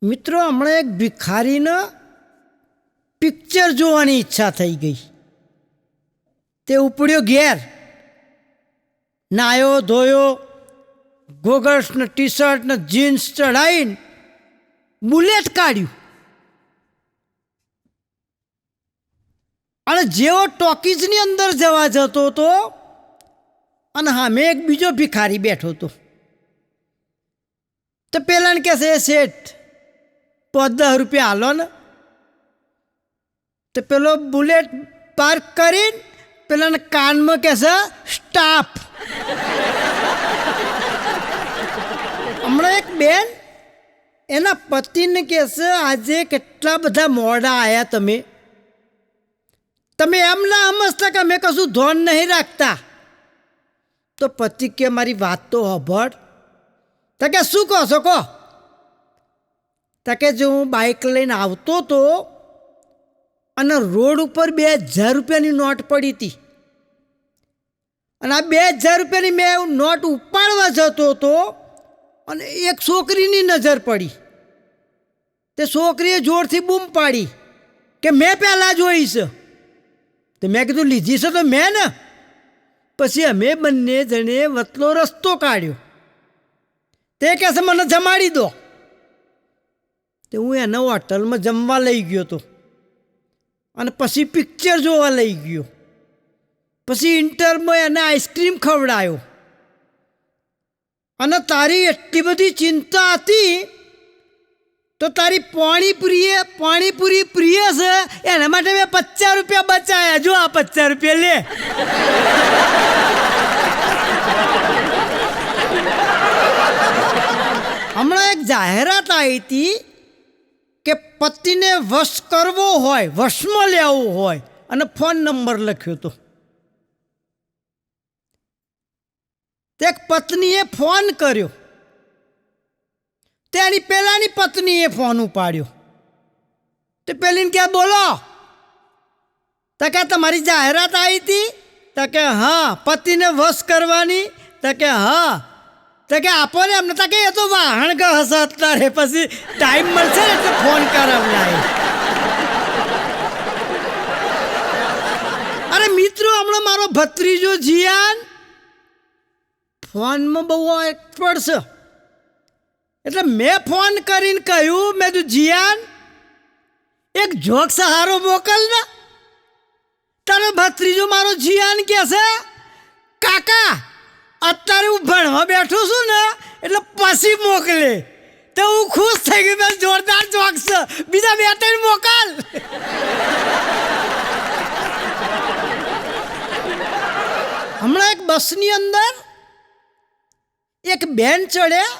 મિત્રો હમણાં એક ભિખારીને પિક્ચર જોવાની ઈચ્છા થઈ ગઈ. તે ઉપડ્યો ઘેર, નાયો ધોયો, ગોગલ્સ ને ટી શર્ટ ને જીન્સ ચડાવીને બુલેટ કાઢ્યું અને જેવો ટોકીઝની અંદર જવા જતો હતો અને સામે એક બીજો ભિખારી બેઠો હતો. તો પેલાને કહેશે, શેઠ 10 રૂપિયા હાલો ને. તો પેલો બુલેટ પાર્ક કરીને પેલાને કાનમાં કહેશે, સ્ટાફ. હમણાં એક બેન એના પતિને કહેશે, આજે કેટલા બધા મોડા આવ્યા તમે એમ ના સમજતા કે અમે કશું ધોન નહીં રાખતા. તો પતિ કે મારી વાત તો સાંભળ. તો કે શું કહો છો કહો. તો કે જો હું બાઇક લઈને આવતો હતો અને રોડ ઉપર 2000 રૂપિયાની નોટ પડી હતી અને આ 2000 રૂપિયાની મેં નોટ ઉપાડવા જતો હતો અને એક છોકરીની નજર પડી. તે છોકરીએ જોરથી બૂમ પાડી કે મેં પહેલાં જોઈ છે. તો મેં કીધું લીધી છે તો મેં ને. પછી અમે બંને જણે વતલો રસ્તો કાઢ્યો. તે કહેશે મને જમાડી દો. તે હું એને હોટલમાં જમવા લઈ ગયો હતો અને પછી પિક્ચર જોવા લઈ ગયો. પછી ઇન્ટરમાં એને આઈસ્ક્રીમ ખવડાયો અને તારી એટલી બધી ચિંતા હતી તો તારી પાણીપુરી પ્રિય છે એના માટે મેં 50 રૂપિયા બચાયા. જો આ 50 રૂપિયા લે. હમણાં એક જાહેરાત આવી હતી કે પતિને વશ કરવો હોય, વશમાં લેવો હોય અને ફોન નંબર લખ્યો હતો. તે એક પત્નીએ ફોન કર્યો. તેની પેલાની પત્નીએ ફોન ઉપાડ્યો. તે પેલીને કે બોલો. તો કે તમારી જાહેરાત આવી હતી. તો કે હા. પતિને વશ કરવાની. તો કે હા. તો કે આપો ને એમને. તો કે એ તો વાહણ હશે અત્યારે, પછી ટાઈમ મળશે ને એટલે ફોન કરાવડાય. અરે મિત્રો, હમણાં મારો ભત્રીજો જીયાન ફોનમાં બહુ એક્સપર્ટ છે. એટલે મેં ફોન કરીને કહ્યું, મેં તું જીયાન એક જોક સહારો મોકલ ને. તારો ભત્રીજો મારો જીયાન કહે છે, કાકા અત્યારે હું ભણવા બેઠો છું ને એટલે પછી મોકલે. તો હું ખુશ થઈ ગઈ. મેં જોરદાર જોક છે, બીજા 2-3 મોકલ. હમણાં એક બસની અંદર એક બેન ચડ્યા.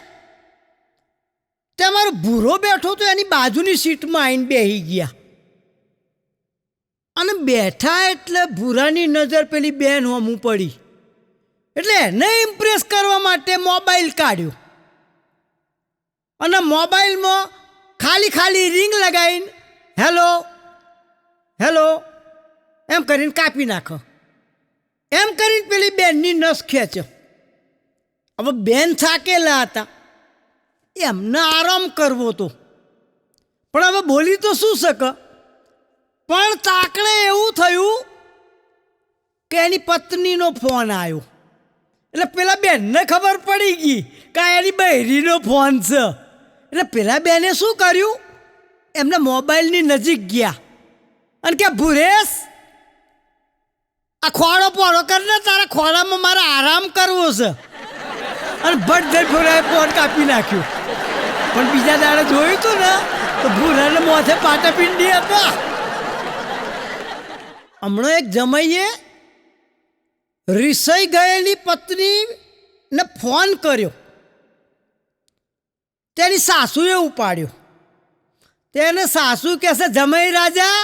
તે મારો ભૂરો બેઠો તો એની બાજુની સીટમાં આવીને બેસી ગયા અને બેઠા એટલે ભૂરાની નજર પેલી બેન હોમું પડી. એટલે એને ઇમ્પ્રેસ કરવા માટે મોબાઈલ કાઢ્યો અને મોબાઈલમાં ખાલી રિંગ લગાવીને હેલો હેલો એમ કરીને કાપી નાખો. એમ કરીને પેલી બેનની નસ ખેંચ્યો. હવે બેન થાકેલા હતા, એમને આરામ કરવો હતો, પણ હવે બોલી તો શું શકે. પણ તાકડે એવું થયું કે એની પત્નીનો ફોન આવ્યો. એટલે પેલા બેનને ખબર પડી ગઈ કે એની બહેરીનો ફોન છે. એટલે પેલા બેને શું કર્યું, એમને મોબાઈલની નજીક ગયા અને કે ભુરેશ આ ખોળો પોળો કરીને તારા ખોળામાં મારે આરામ કરવો છે. અને ભટ ભૂરાએ ફોન કાપી નાખ્યો. પણ બીજા દાડે જોયું હતું ને તો ભૂરાને મોથે પાટાપિંડી હતા. હમણાં એક જમાઈએ રિસાઈ ગયેલી પત્નીને ફોન કર્યો. તેની સાસુએ ઉપાડ્યો. તેને સાસુ કહેશે, જમાઈ રાજા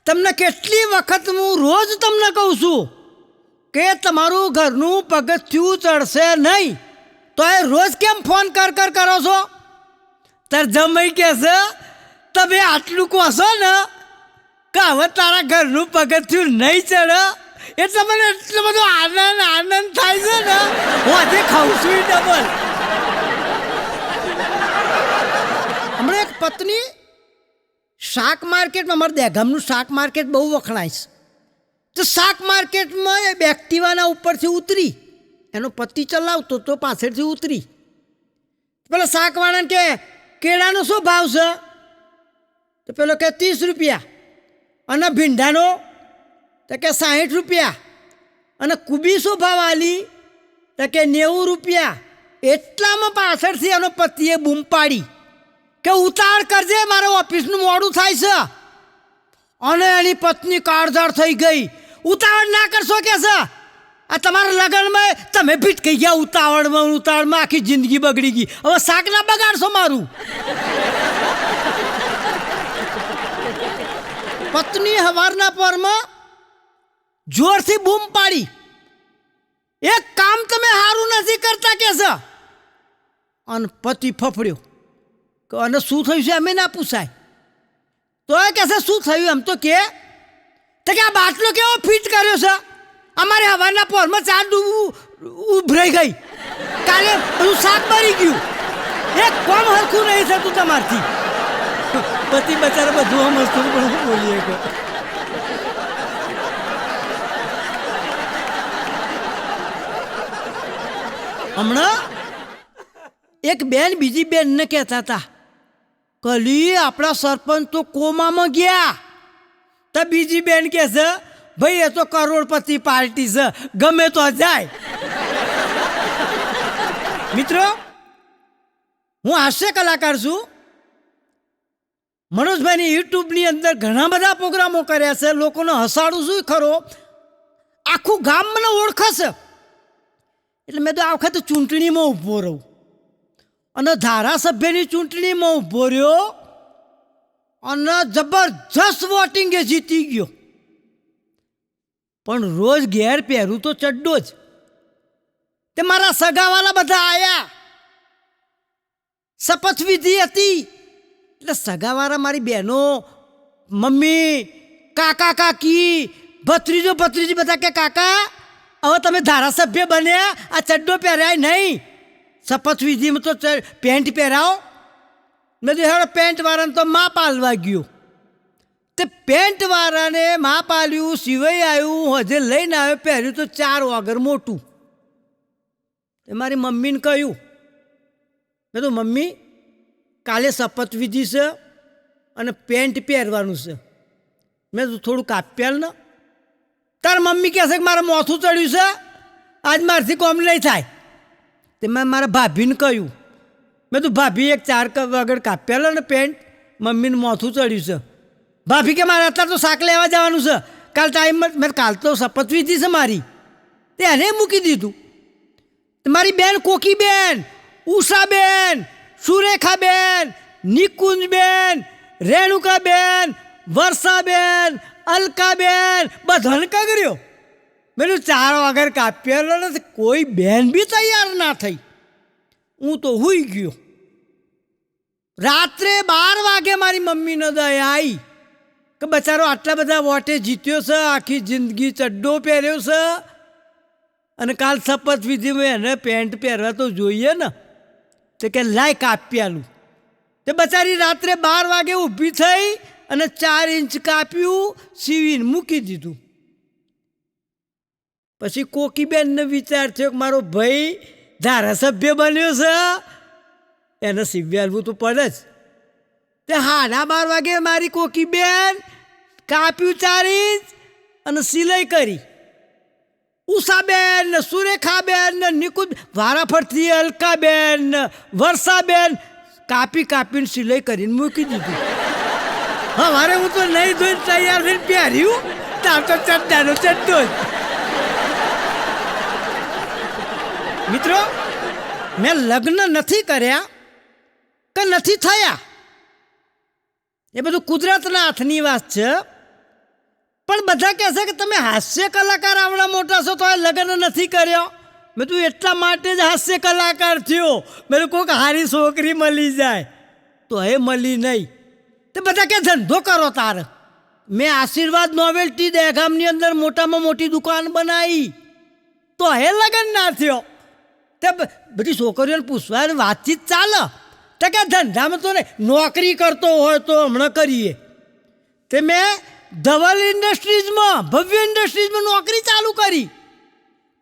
તમને કેટલી વખત હું રોજ તમને કહું છું કે તમારું ઘરનું પગથિયું ચડશે નહીં, તો એ રોજ કેમ ફોન કરો છો. તાર જમાઈ કહેશે, તમે આટલું કહો છો ને કે હવે તારા ઘરનું પગથિયું નહીં ચડે એટલે મને એટલો બધો આનંદ થાય છે ને, હું આજે ખાઉં છું ડબલ. હમણાં પત્ની શાક માર્કેટમાં, અમારા દહેગામનું શાક માર્કેટ બહુ વખણાય છે. તો શાક માર્કેટમાં એ એક્ટિવાના ઉપરથી ઉતરી, એનો પતિ ચલાવતો તો પાછળથી ઉતરી. પેલો શાકવાળાને કે કેળાનો શું ભાવ છે? તો પેલો કે 30 રૂપિયા. અને ભીંડાનો તો કે 60 રૂપિયા. અને કુબી શું ભાવ આલી? તો કે 90 રૂપિયા. એટલામાં પાછળથી એનો પતિએ બૂમ પાડી કે ઉતાર કરજે, મારે ઓફિસનું મોડું થાય છે. અને એની પત્ની કાળઝાળ થઈ ગઈ. ઉતાવળ ના કરશો કે છે, આ તમારા લગ્નમાં તમે ભીટ કહી ગયા ઉતાવળમાં આખી જિંદગી બગડી ગઈ. હવે શાક ના બગાડશો મારું. પત્ની હવારના પરમાં જોરથી બૂમ પાડી, એક કામ તમે સારું નથી કરતા કે છે. અને પતિ ફફડ્યો કે અને શું થયું છે અમે ના પૂછાય. તો એ કહેશે શું થયું એમ તો કે આ બાટલો કેવો ફિટ કર્યો છે, અમારે હવાના પોરમાં ચા ઉભરાઈ ગઈ, કાલે બધું શાક બળી ગયું, એક કોમ હરખું નહીં થતું તમારથી. પતિ બચારા બધું મસ્તું પણ બોલીએ કે હમણાં એક બેન બીજી બેનને કહેતા હતા, કલી આપણા સરપંચ તો કોમામાં ગયા. તો બીજી બેન કહે છે, ભાઈ એ તો કરોડપતિ પાર્ટી છે, ગમે તો જાય. મિત્રો, હું હાસ્ય કલાકાર છું. મનોજભાઈની યુટ્યુબની અંદર ઘણા બધા પ્રોગ્રામો કર્યા છે, લોકોને હસાડું છું ખરો. આખું ગામ મને ઓળખશે. એટલે મેં તો આ વખતે ચૂંટણીમાં ઊભો રહું અને ધારાસભ્યની ચૂંટણીમાં ઊભો રહ્યો અને જબરજસ્ત વોટિંગે જીતી ગયો. પણ રોજ ઘેર પહેરું તો ચડ્ડો જ. તે મારા સગાવાલા બધા આવ્યા, શપથવિધિ હતી. એટલે સગાવાળા મારી બહેનો, મમ્મી, કાકા કાકી, ભત્રીજો ભત્રીજી બધા કે કાકા હવે તમે ધારાસભ્ય બન્યા, આ ચડ્ડો પહેરાય નહીં, શપથવિધિમાં તો પેન્ટ પહેરાવો. મેં તો હેડો પેન્ટવાળાને તો માપ આલવા ગયો. તે પેન્ટવાળાને માપ આલ્યું, સિવાય આવ્યું, હજે લઈને આવ્યો, પહેર્યું તો 4 વગર મોટું. એ મારી મમ્મીને કહ્યું, મેં તો મમ્મી કાલે શપથવિધિ છે અને પેન્ટ પહેરવાનું છે, મેં તો થોડું કાપ્યાલ ને. તાર મમ્મી કહેશે કે મારે મોથું ચડ્યું છે, આજ મારથી કોમ નહીં થાય. તે મેં મારા ભાભીને કહ્યું, મેં તો ભાભી એક 4 વગર કાપ્યાલ ને પેન્ટ, મમ્મીને મોથું ચડ્યું છે. ભાભી કે મારે અત્યારે તો શાક લેવા જવાનું છે, કાલ ટાઈમ, મેં કાલ તો શપથવિધિ છે મારી. તે એને મૂકી દીધું. મારી બેન કોકીબેન, ઉષાબેન, સુરેખાબેન, નિકુંજબેન, રેણુકાબેન, વર્ષાબેન, અલકાબેન બધાને કગર્યો. મેં 4 વગર કાપ્યેલો નથી. કોઈ બેન બી તૈયાર ના થઈ. હું તો હુઈ ગયો. રાત્રે 12 વાગે મારી મમ્મીનો દયા આવી કે બચારો આટલા બધા વોટે જીત્યો છે, આખી જિંદગી ચડ્ડો પહેર્યો છે અને કાલ શપથવિધિમાં એને પેન્ટ પહેરવા તો જોઈએ ને. તો કે લાય કાપ્યાલું. તે બચારી રાત્રે 12 વાગે ઊભી થઈ અને 4 ઇંચ કાપ્યું, સીવીને મૂકી દીધું. પછી કોકીબેનને વિચાર થયો કે મારો ભાઈ ધારાસભ્ય બન્યો છે, એને સીવ્યાલવું તો પડે જ. તે 12:30 વાગે મારી કોકીબેન કાપ્યું 4 ઇંચ અને સિલાઈ કરી. ઉષાબેન ને સુરેખાબેન ને નિકુંજ વારાફરતી, અલકાબેન ને વર્ષાબેન કાપીને સિલાઈ કરીને મૂકી દીધું. હવારે હું તો નહીં ધોઈને તૈયાર થઈને પહેર્યું, તાર તો ચડ્ડાનો ચડ્ડો જ. મિત્રો, મેં લગ્ન નથી કર્યા કે નથી થયા, એ બધું કુદરતના હાથની વાત છે. પણ બધા કહેશે કે તમે હાસ્ય કલાકાર આવડા મોટા છો તો એ લગ્ન નથી કર્યો. મેં તું એટલા માટે જ હાસ્ય કલાકાર થયો. મેં કોઈક હારી છોકરી મળી જાય તો એ મળી નહીં. તે બધા કે ધંધો કરો તારે. મેં આશીર્વાદ નોવેલ્ટી દહેગામની અંદર મોટામાં મોટી દુકાન બનાવી તો એ લગ્ન ના થયો. તે બધી છોકરીઓને પૂછવા વાતચીત ચાલે તો કે ધંધામાં તો ને નોકરી કરતો હોય તો હમણાં કરીએ. તે મેં ધવલ ઇન્ડસ્ટ્રીઝમાં ભવ્ય ઇન્ડસ્ટ્રીઝમાં નોકરી ચાલુ કરી.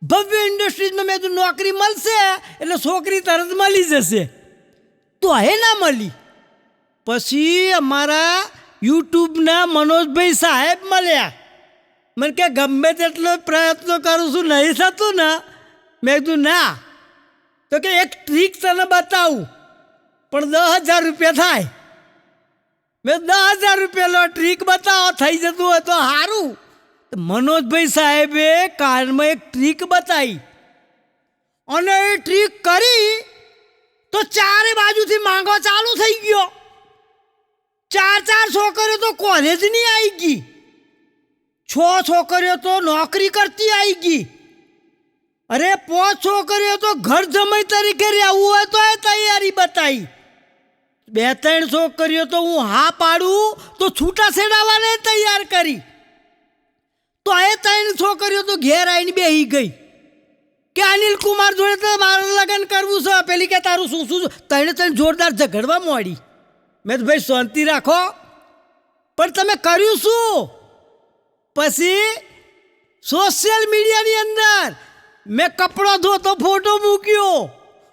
ભવ્ય ઇન્ડસ્ટ્રીઝમાં મેં તો નોકરી મળશે એટલે છોકરી તરત મળી જશે. તો હે ના મળી. પછી અમારા યુટ્યુબના મનોજભાઈ સાહેબ મળ્યા. મને કે ગમે તેટલો પ્રયત્નો કરું છું નહીં થતું ને. મેં કીધું ના. તો કે એક ટ્રીક તને બતાવું પણ 10,000 રૂપિયા થાય. મેં 10,000 રૂપિયા લો, ટ્રીક બતાવો, થઈ જતું હોય તો સારું. મનોજભાઈ સાહેબે કારમાં એક ટ્રીક બતાવી અને એ ટ્રીક કરી તો ચારે બાજુથી માંગો ચાલુ થઈ ગયો. 4 છોકરીઓ તો કોલેજની આવી ગઈ, 6 છોકરીઓ તો નોકરી કરતી આવી ગઈ, અરે 5 છોકરીઓ તો ઘર જમાઈ તરીકે રહેવું હોય તો એ તૈયારી બતાવી. 2-3 છોકરીઓ તો હું હા પાડું તો છૂટા છેડાવાને તૈયાર કરી. તો એ 3 છોકરીઓ તો ઘેર આવીને બેસી ગઈ કે અનિલ કુમાર જોડે તો મારે લગ્ન કરવું છે. પેલી કે તારું શું શું. 3 જોરદાર ઝઘડવા માંડી. મેં તો ભાઈ શાંતિ રાખો, પણ તમે કર્યું શું? પછી સોશિયલ મીડિયાની અંદર મેં કપડો ધોતો ફોટો મૂક્યો,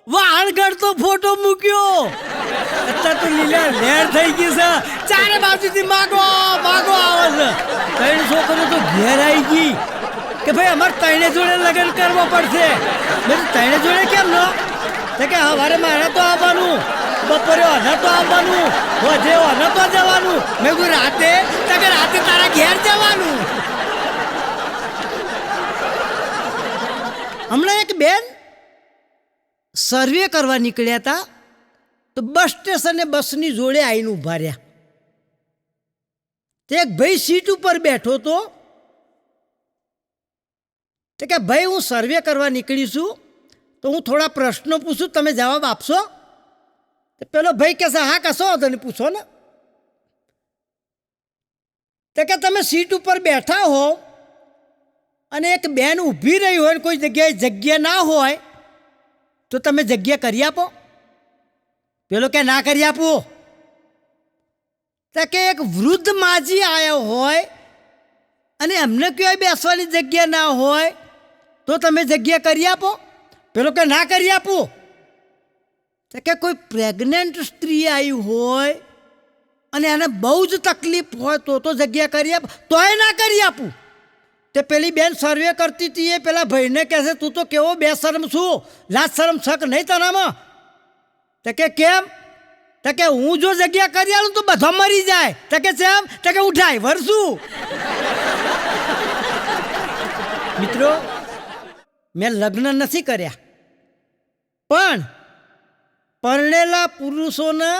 વાળ ગળતો ફોટો મૂક્યો. અત્યારે તો લીલા લહેર થઈ ગઈ છે, ચારે બાજુથી માગો માગો આવે છે. 3 છોકરીઓ તો ઘેર આવી ગઈ કે ભાઈ અમારે 3 જોડે લગ્ન કરવો પડશે. મેં 3 જોડે કેમ ન? તો કે સવારે મારે તો આવવાનું, બપોરે ઓને તો આવવાનું, વધે ઓને તો જવાનું. મેં કીધું રાતે? તો કે રાતે તારા ઘેર જવાનું. હમણાં એક બેન સર્વે કરવા નીકળ્યા હતા તો બસ સ્ટેશને બસની જોડે આવીને ઊભા રહ્યા. તે એક ભાઈ સીટ ઉપર બેઠો હતો. તો કે ભાઈ હું સર્વે કરવા નીકળી છું તો હું થોડા પ્રશ્નો પૂછું, તમે જવાબ આપશો? તો પેલો ભાઈ કહેશે હા કશો વાંધો નહીં, પૂછો ને. તો કે તમે સીટ ઉપર બેઠા હો અને એક બેન ઊભી રહી હોય, કોઈ જગ્યાએ જગ્યા ના હોય તો તમે જગ્યા કરી આપો? પેલો કે ના કરી આપો. તો કે એક વૃદ્ધ માજી આવ્યા હોય અને એમને ક્યાંય બેસવાની જગ્યા ના હોય તો તમે જગ્યા કરી આપો? પેલો કે ના કરી આપો. તો કે કોઈ પ્રેગ્નન્ટ સ્ત્રી આવી હોય અને એને બહુ જ તકલીફ હોય તો જગ્યા કરી આપો? તોય ના કરી આપું. તે પેલી બેન સર્વે કરતી હતી એ પેલા ભાઈને કહેશે તું તો કેવો બેશરમ છું, લાજ શરમ શક નહીં તારામાં? તો કે કેમ? તો કે હું જો જગ્યા કરી આલું તો બધા મરી જાય. તો કે કેમ? તો કે હું ડ્રાઈવર છું. મિત્રો, મેં લગ્ન નથી કર્યા પણ પરણેલા પુરુષોને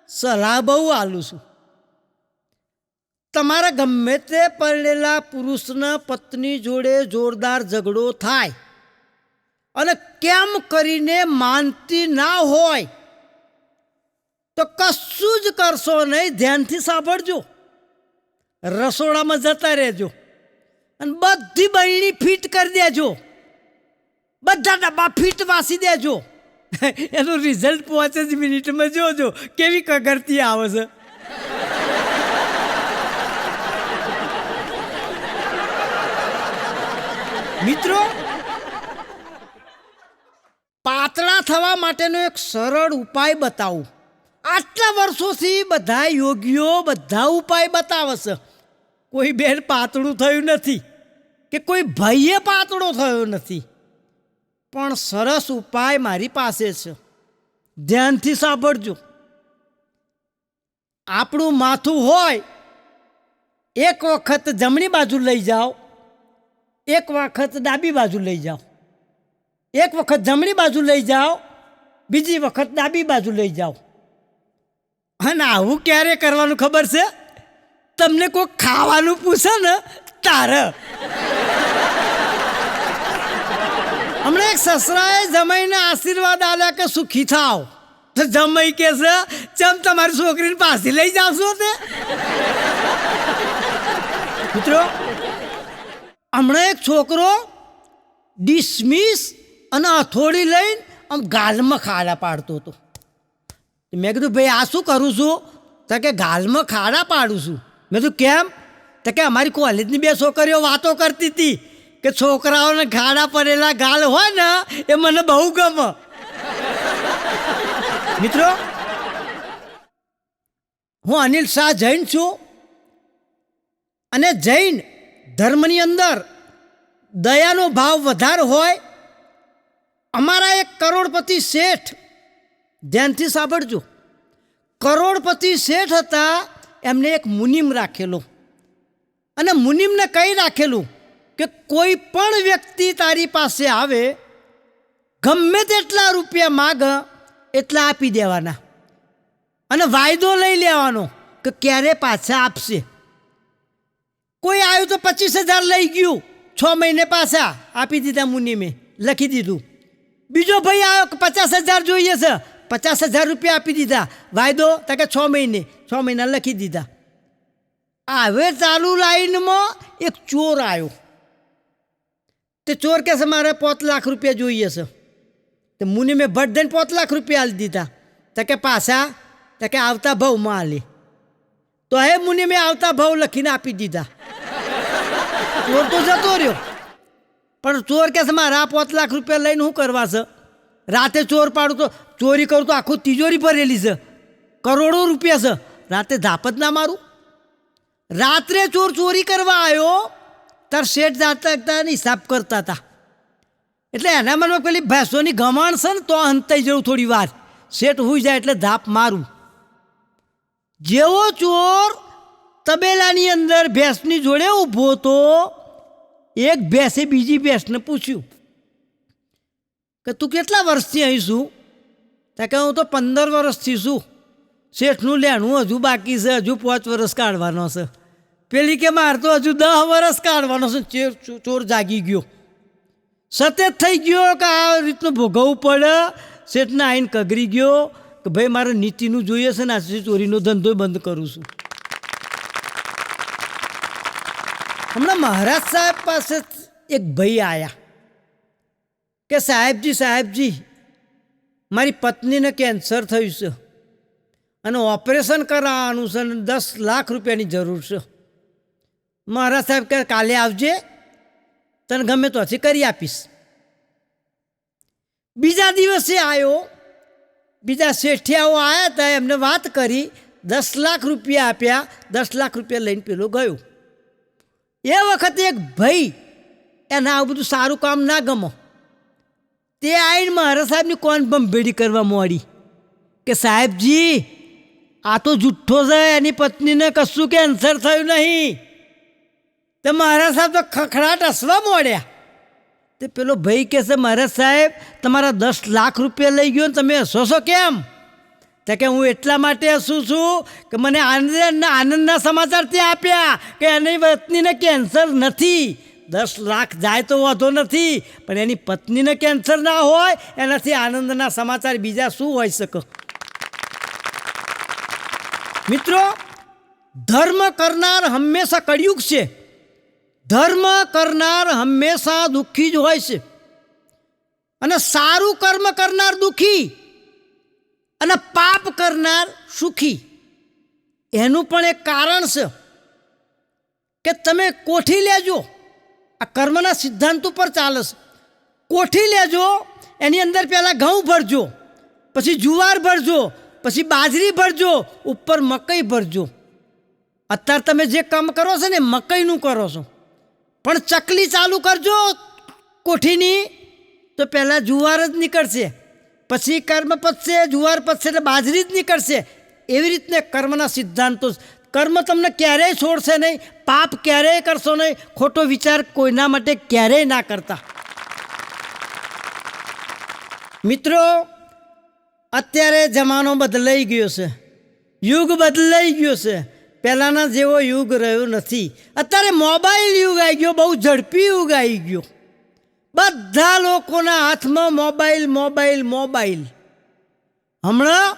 સલાહ બહુ આલું છું. તમારા ગમે તે પરણેલા પુરુષના પત્ની જોડે જોરદાર ઝઘડો થાય અને કેમ કરીને માનતી ના હોય તો કશું જ કરશો નહીં, ધ્યાનથી સાંભળજો. રસોડામાં જતા રહેજો અને બધી બરણી ફિટ કરી દેજો, બધા ડબ્બા ફિટ વાસી દેજો. એનું રિઝલ્ટ 5 જ મિનિટમાં જોજો કેવી કગરતી આવે છે. મિત્રો, પાતળા થવા માટેનો એક સરળ ઉપાય બતાવું. આટલા વર્ષોથી બધા યોગીઓ બધા ઉપાય બતાવે છે. કોઈ બેન પાતળું થયું નથી કે કોઈ ભાઈએ પાતળો થયો નથી, પણ સરસ ઉપાય મારી પાસે છે. ધ્યાનથી સાંભળજો. આપણું માથું હોય એક વખત જમણી બાજુ લઈ જાઓ, એક વખત ડાબી બાજુ લઈ જાઓ, એક વખત જમણી બાજુ લઈ જાઓ, બીજી વખત ડાબી બાજુ લઈ જાઓ. અને આવું ક્યારે કરવાનું ખબર છે? તમને કોઈ ખાવાનું પૂછે ને તારે. હમણાં એક સસરાએ જમાઈને આશીર્વાદ આલ્યા કે સુખી થાવ. તો જમાઈ કે છે ચમ તમારી છોકરીને પાછી લઈ જાવશો? તે મિત્રો, હમણાં એક છોકરો ડિસમિસ અને હથોડી લઈને આમ ગાલમાં ખાડા પાડતો હતો. મેં કીધું ભાઈ આ શું કરું છું? તો કે ગાલમાં ખાડા પાડું છું. મેં કીધું કેમ? તો કે અમારી કોલેજની બે છોકરીઓ વાતો કરતી હતી કે છોકરાઓને ખાડા પડેલા ગાલ હોય ને એ મને બહુ ગમે. મિત્રો, હું અનિલ શાહ જૈન છું અને જૈન ધર્મની અંદર દયાનો ભાવ વધારે હોય. અમારા એક કરોડપતિ શેઠ, ધ્યાનથી સાંભળજો, કરોડપતિ શેઠ હતા. એમને એક મુનિમ રાખેલો અને મુનિમને કહી રાખેલું કે કોઈ પણ વ્યક્તિ તારી પાસે આવે, ગમે તેટલા રૂપિયા માગ એટલા આપી દેવાના અને વાયદો લઈ લેવાનો કે ક્યારે પાછા આપશે. કોઈ આવ્યું તો 25,000 લઈ ગયું, 6 મહિને પાછા આપી દીધા. મુનિમે લખી દીધું. બીજો ભાઈ આવ્યો કે 50,000 જોઈએ છે, 50,000 રૂપિયા આપી દીધા. વાયદો તો કે 6 મહિને, 6 મહિના લખી દીધા. હવે ચાલુ લાઈનમાં એક ચોર આવ્યો. તે ચોર કહે છે મારે 5 લાખ રૂપિયા જોઈએ છે. તો મુનિમે ભટ દઈને 5 લાખ રૂપિયા આપી દીધા. તો કે પાછા, તો કે આવતા ભાવમાં આલે. તો હે મુનિમે આવતા ભાવ લખીને આપી દીધા. ચોર તો જતો રહ્યો, પણ ચોર કહે છે મારે આ 5 લાખ રૂપિયા લઈને શું કરવા છે? રાતે ચોર પાડું તો ચોરી કરું તો આખું તિજોરી ભરેલી છે, કરોડો રૂપિયા છે, રાતે ધાપ જ ના મારું. રાત્રે ચોર ચોરી કરવા આવ્યો તાર શેઠ જાતા હિસાબ કરતા હતા. એટલે એના મનમાં પેલી ભેંસોની ગમાણ છે ને, તો હંતાઈ જવું થોડી વાર. શેઠ હુઈ જાય એટલે ધાપ મારું. જેવો ચોર તબેલાની અંદર ભેંસની જોડે ઊભો હતો, એક ભેંસે બીજી ભેંસને પૂછ્યું કે તું કેટલા વર્ષથી અહીં છું? તો કે હું તો 15 વર્ષથી છું. શેઠનું લેણું હજુ બાકી છે, હજુ 5 વર્ષ કાઢવાનો છે. પેલી કે મારે તો હજુ 10 વર્ષ કાઢવાનો છે. ચોર જાગી ગયો, સતેજ થઈ ગયો કે આ રીતનું ભોગવવું પડે. શેઠને આવીને કગરી ગયો કે ભાઈ મારે નીતિનું જોઈએ છે ને, આજે ચોરીનો ધંધો બંધ કરું છું. હમણાં મહારાજ સાહેબ પાસે એક ભાઈ આવ્યા કે સાહેબજી મારી પત્નીને કેન્સર થયું છે અને ઓપરેશન કરાવવાનું છે અને 10 લાખ રૂપિયાની જરૂર છે. મહારાજ સાહેબ કહે કાલે આવજે, તને ગમે તોથી કરી આપીશ. બીજા દિવસે આવ્યો, બીજા શેઠિયાઓ આવ્યા હતા, એમને વાત કરી, 10 લાખ રૂપિયા આપ્યા. 10 લાખ રૂપિયા લઈને પેલો ગયો. એ વખતે એક ભાઈ, એને આવું બધું સારું કામ ના ગમો, તે આવીને મહારાજ સાહેબની કોણ બંભેડી કરવા માંડી કે સાહેબજી આ તો જુઠ્ઠો છે, એની પત્નીને કશું કેન્સર થયું નહીં. તો મહારાજ સાહેબ તો ખખડાટ હસવા માંડ્યા. તે પેલો ભાઈ કહે છે મહારાજ સાહેબ તમારા 10 લાખ રૂપિયા લઈ ગયો ને તમે હસો છો કેમ? તો કે હું એટલા માટે હસું છું કે મને આનંદના સમાચાર ત્યાં આપ્યા કે એની પત્નીને કેન્સર નથી. 10 લાખ જાય તો વાંધો નથી, પણ એની પત્નીને કેન્સર ના હોય એનાથી આનંદના સમાચાર બીજા શું હોઈ શકે? મિત્રો, ધર્મ કરનાર હંમેશા કળિયુગ છે. ધર્મ કરનાર હંમેશા દુઃખી જ હોય છે અને સારું કર્મ કરનાર દુઃખી અને પાપ કરનાર સુખી. એનું પણ એક કારણ છે કે તમે કોઠી લેજો, આ કર્મના સિદ્ધાંત ઉપર ચાલે છે. કોઠી લેજો, એની અંદર પહેલાં ઘઉં ભરજો, પછી જુવાર ભરજો, પછી બાજરી ભરજો, ઉપર મકઈ ભરજો. અત્યારે તમે જે કામ કરો છો ને મકઈનું કરો છો, પણ ચકલી ચાલુ કરજો કોઠીની તો પહેલાં જુવાર જ નીકળશે, પછી કર્મ પતશે, જુવાર પતશે એટલે બાજરી જ નીકળશે. એવી રીતને કર્મના સિદ્ધાંતો. કર્મ તમને ક્યારેય છોડશે નહીં, પાપ ક્યારેય કરશો નહીં, ખોટો વિચાર કોઈના માટે ક્યારેય ના કરતા. મિત્રો, અત્યારે જમાનો બદલાઈ ગયો છે, યુગ બદલાઈ ગયો છે. પહેલાંના જેવો યુગ રહ્યો નથી. અત્યારે મોબાઈલ યુગ આવી ગયો, બહુ ઝડપી યુગ આવી ગયો. બધા લોકોના હાથમાં મોબાઈલ મોબાઈલ મોબાઈલ. હમણાં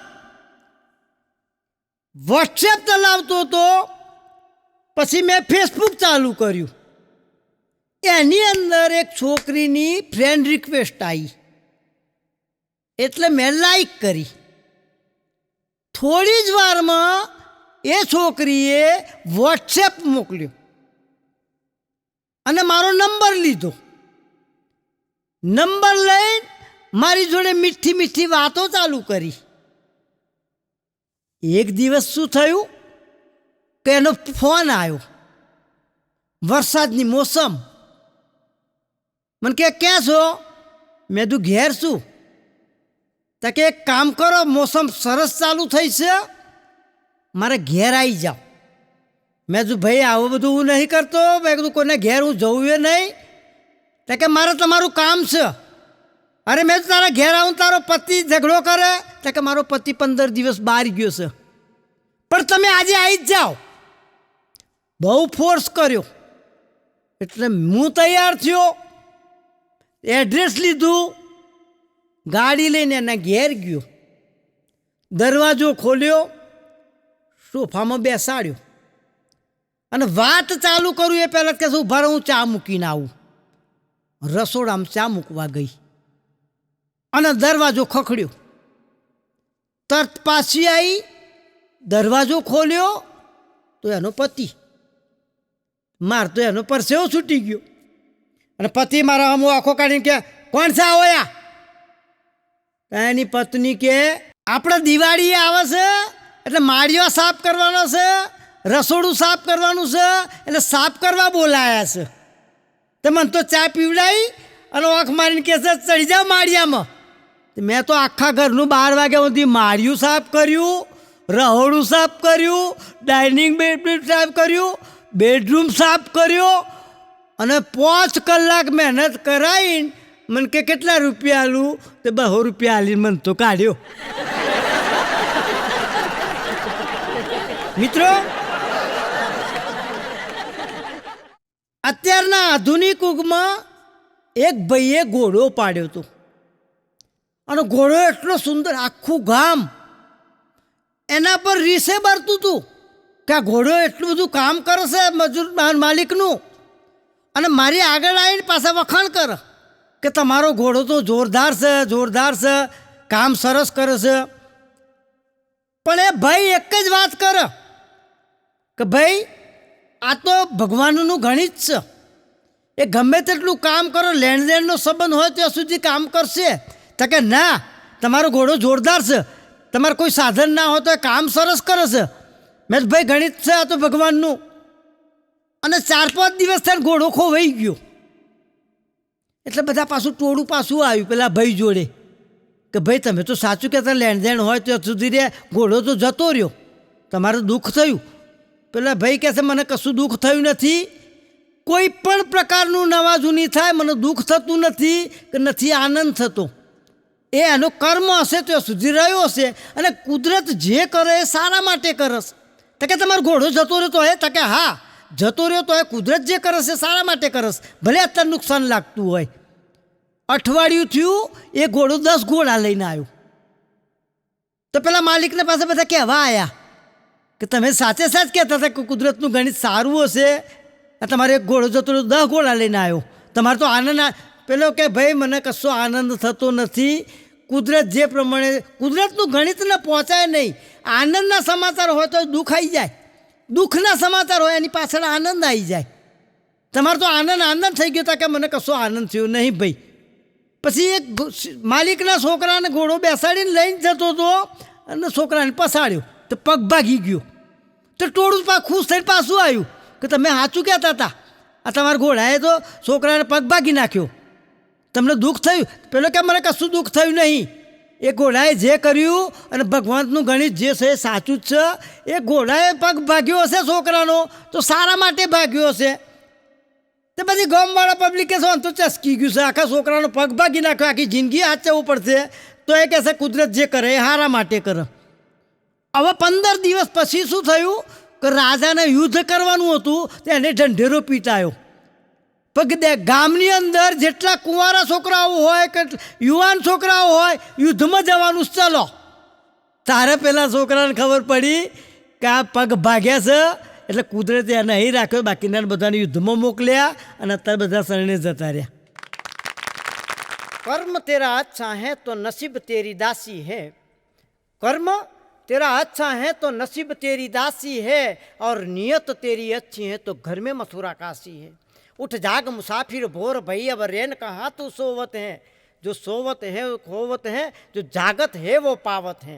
વોટ્સએપ ચલાવતો હતો, પછી મેં ફેસબુક ચાલુ કર્યું. એની અંદર એક છોકરીની ફ્રેન્ડ રિક્વેસ્ટ આવી એટલે મેં લાઈક કરી. થોડી જ વારમાં એ છોકરીએ વોટ્સએપ મોકલ્યો અને મારો નંબર લીધો. નંબર લઈને મારી જોડે મીઠી મીઠી વાતો ચાલુ કરી. એક દિવસ શું થયું કે એનો ફોન આવ્યો. વરસાદની મોસમ. મને કે ક્યાં છો? મેં તું ઘેર છું. તો કે એક કામ કરો, મોસમ સરસ ચાલુ થઈ છે, મારે ઘેર આવી જાઓ. મેં તું ભાઈ આવું બધું હું નહીં કરતો. મેં કીધું કોઈને ઘેર હું જવું એ નહીં. તો કે મારે તમારું કામ છે. અરે મેં તો તારા ઘેર આવું, તારો પતિ ઝઘડો કરે. તો કે મારો પતિ 15 દિવસ બહાર ગયો છે, પણ તમે આજે આવી જ જાઓ. બહુ ફોર્સ કર્યો એટલે હું તૈયાર થયો. એડ્રેસ લીધું, ગાડી લઈને એના ઘેર ગયો. દરવાજો ખોલ્યો, સોફામાં બેસાડ્યો અને વાત ચાલુ કરું એ પહેલાં કે શું ભરે હું ચા મૂકીને આવું. રસોડામાં ચા મૂકવા ગઈ અને દરવાજો ખખડ્યો. તરત પાછી આવી, દરવાજો ખોલ્યો તો એનો પતિ. માર તો એનો પરસેવો છૂટી ગયો અને પતિ મારા આમ આંખો કાઢીને કે કોણ છે આવો? એની પત્ની કે આપણે દિવાળી આવે છે એટલે માળીઓ સાફ કરવાનો છે, રસોડું સાફ કરવાનું છે, એટલે સાફ કરવા બોલાયા છે. તો મને તો ચા પીવડાવી અને આંખ મારીને કહે છે ચડી જાઓ માળિયામાં. મેં તો આખા ઘરનું 12 વાગ્યા સુધી માળિયું સાફ કર્યું, રહોડું સાફ કર્યું, ડાઇનિંગ બેડ સાફ કર્યું, બેડરૂમ સાફ કર્યો અને 5 કલાક મહેનત કરાવીને મને કે કેટલા રૂપિયા આલું? તો 200 રૂપિયા આલીને મને તો કાઢ્યો. મિત્રો, અત્યારના આધુનિક યુગમાં એક ભાઈએ ઘોડો પાડ્યો હતો અને ઘોડો એટલો સુંદર, આખું ગામ એના પર રીસે બરતું હતું કે આ ઘોડો એટલું બધું કામ કરે છે મજૂર માલિકનું. અને મારી આગળ આવીને પાછા વખાણ કરે કે તમારો ઘોડો તો જોરદાર છે, જોરદાર છે, કામ સરસ કરે છે. પણ એ ભાઈ એક જ વાત કરે કે ભાઈ આ તો ભગવાનનું ગણિત છે. એ ગમે તેટલું કામ કરો, લેણ દેણનો સંબંધ હોય ત્યાં સુધી કામ કરશે. તો કે ના, તમારો ઘોડો જોરદાર છે, તમારે કોઈ સાધન ના હોય તો એ કામ સરસ કરે છે. મેં ભાઈ ગણિત છે આ તો ભગવાનનું. અને 4-5 દિવસ થઈને ઘોડો ખોવાઈ ગયો. એટલે બધા પાછું ટોળું પાછું આવ્યું પેલા ભાઈ જોડે કે ભાઈ તમે તો સાચું કહેતા, લેણ દેણ હોય ત્યાં સુધી રે, ઘોડો તો જતો રહ્યો, તમારે દુઃખ થયું. પેલા ભાઈ કહે છે મને કશું દુઃખ થયું નથી. કોઈ પણ પ્રકારનું નવા જૂની થાય મને દુઃખ થતું નથી કે નથી આનંદ થતો. એ એનો કર્મ હશે ત્યાં સુધી રહ્યો હશે અને કુદરત જે કરે એ સારા માટે કરશે. તો કે તમારો ઘોડો જતો રહ્યો તો તો કે હા જતો રહ્યો તો એ કુદરત જે કરે છે સારા માટે કરશે, ભલે અત્યારે નુકસાન લાગતું હોય. અઠવાડિયું થયું, એ ઘોડો 10 ઘોડા લઈને આવ્યો. તો પેલા માલિકને પાસે બધા કહેવા આવ્યા કે તમે સાચે સાચ કહેતા હતા કે કુદરતનું ગણિત સારું હશે, તમારે એક ઘોડો જતો રહ્યો 10 ઘોડા લઈને આવ્યો, તમારે તો આનંદ. પેલો કે ભાઈ મને કશો આનંદ થતો નથી. કુદરત જે પ્રમાણે, કુદરતનું ગણિતને પહોંચાય નહીં. આનંદના સમાચાર હોય તો દુઃખ આવી જાય, દુઃખના સમાચાર હોય એની પાછળ આનંદ આવી જાય. તમારે તો આનંદ થઈ ગયો હતા કે મને કશો આનંદ થયો નહીં ભાઈ. પછી એક માલિકના છોકરાને ઘોડો બેસાડીને લઈને જતો હતો અને છોકરાને પસાડ્યો તો પગ ભાગી ગયો. તો ટોળું ખુશ થઈને પાછું આવ્યું કે તમે સાચું કહેતા હતા, આ તમારા ઘોડાએ તો છોકરાને પગ ભાગી નાખ્યો, તમને દુઃખ થયું? પેલો કે મને કશું દુઃખ થયું નહીં. એ ઘોડાએ જે કર્યું અને ભગવાનનું ગણિત જે છે એ સાચું જ છે. એ ઘોડાએ પગ ભાગ્યો હશે છોકરાનો તો સારા માટે ભાગ્યો હશે. તો બધી ગામવાળા પબ્લિકે શું તો ચસકી ગયું છે, આખા છોકરાનો પગ ભાગી નાખ્યો, આખી જિંદગી હાચવવું પડશે. તો એ કહેશે કુદરત જે કરે એ સારા માટે કરે. હવે 15 દિવસ પછી શું થયું કે રાજાને યુદ્ધ કરવાનું હતું તો એને ઢંઢેરો પીટાયો. પણ ગામની અંદર જેટલા કુંવારા છોકરાઓ હોય કે યુવાન છોકરાઓ હોય, યુદ્ધમાં જવાનું ચાલો. તારે પેલા છોકરાને ખબર પડી કે આ પગ ભાગ્યા છે એટલે કુદરતે એને અહીં રાખ્યો, બાકીના બધાને યુદ્ધમાં મોકલ્યા અને અત્યારે બધા શરણે જતા રહ્યા. કર્મ તેરા અચ્છા હે તો નસીબ તેરી દાસી હે. કર્મ तेरा अच्छा है तो नसीब तेरी दासी है, और नियत तेरी अच्छी है तो घर में मथुरा काशी है। उठ जाग मुसाफिर भोर भई, अब रेन कहाँ तू सोवत है। जो सोवत है वो खोवत है, जो जागत है वो पावत है।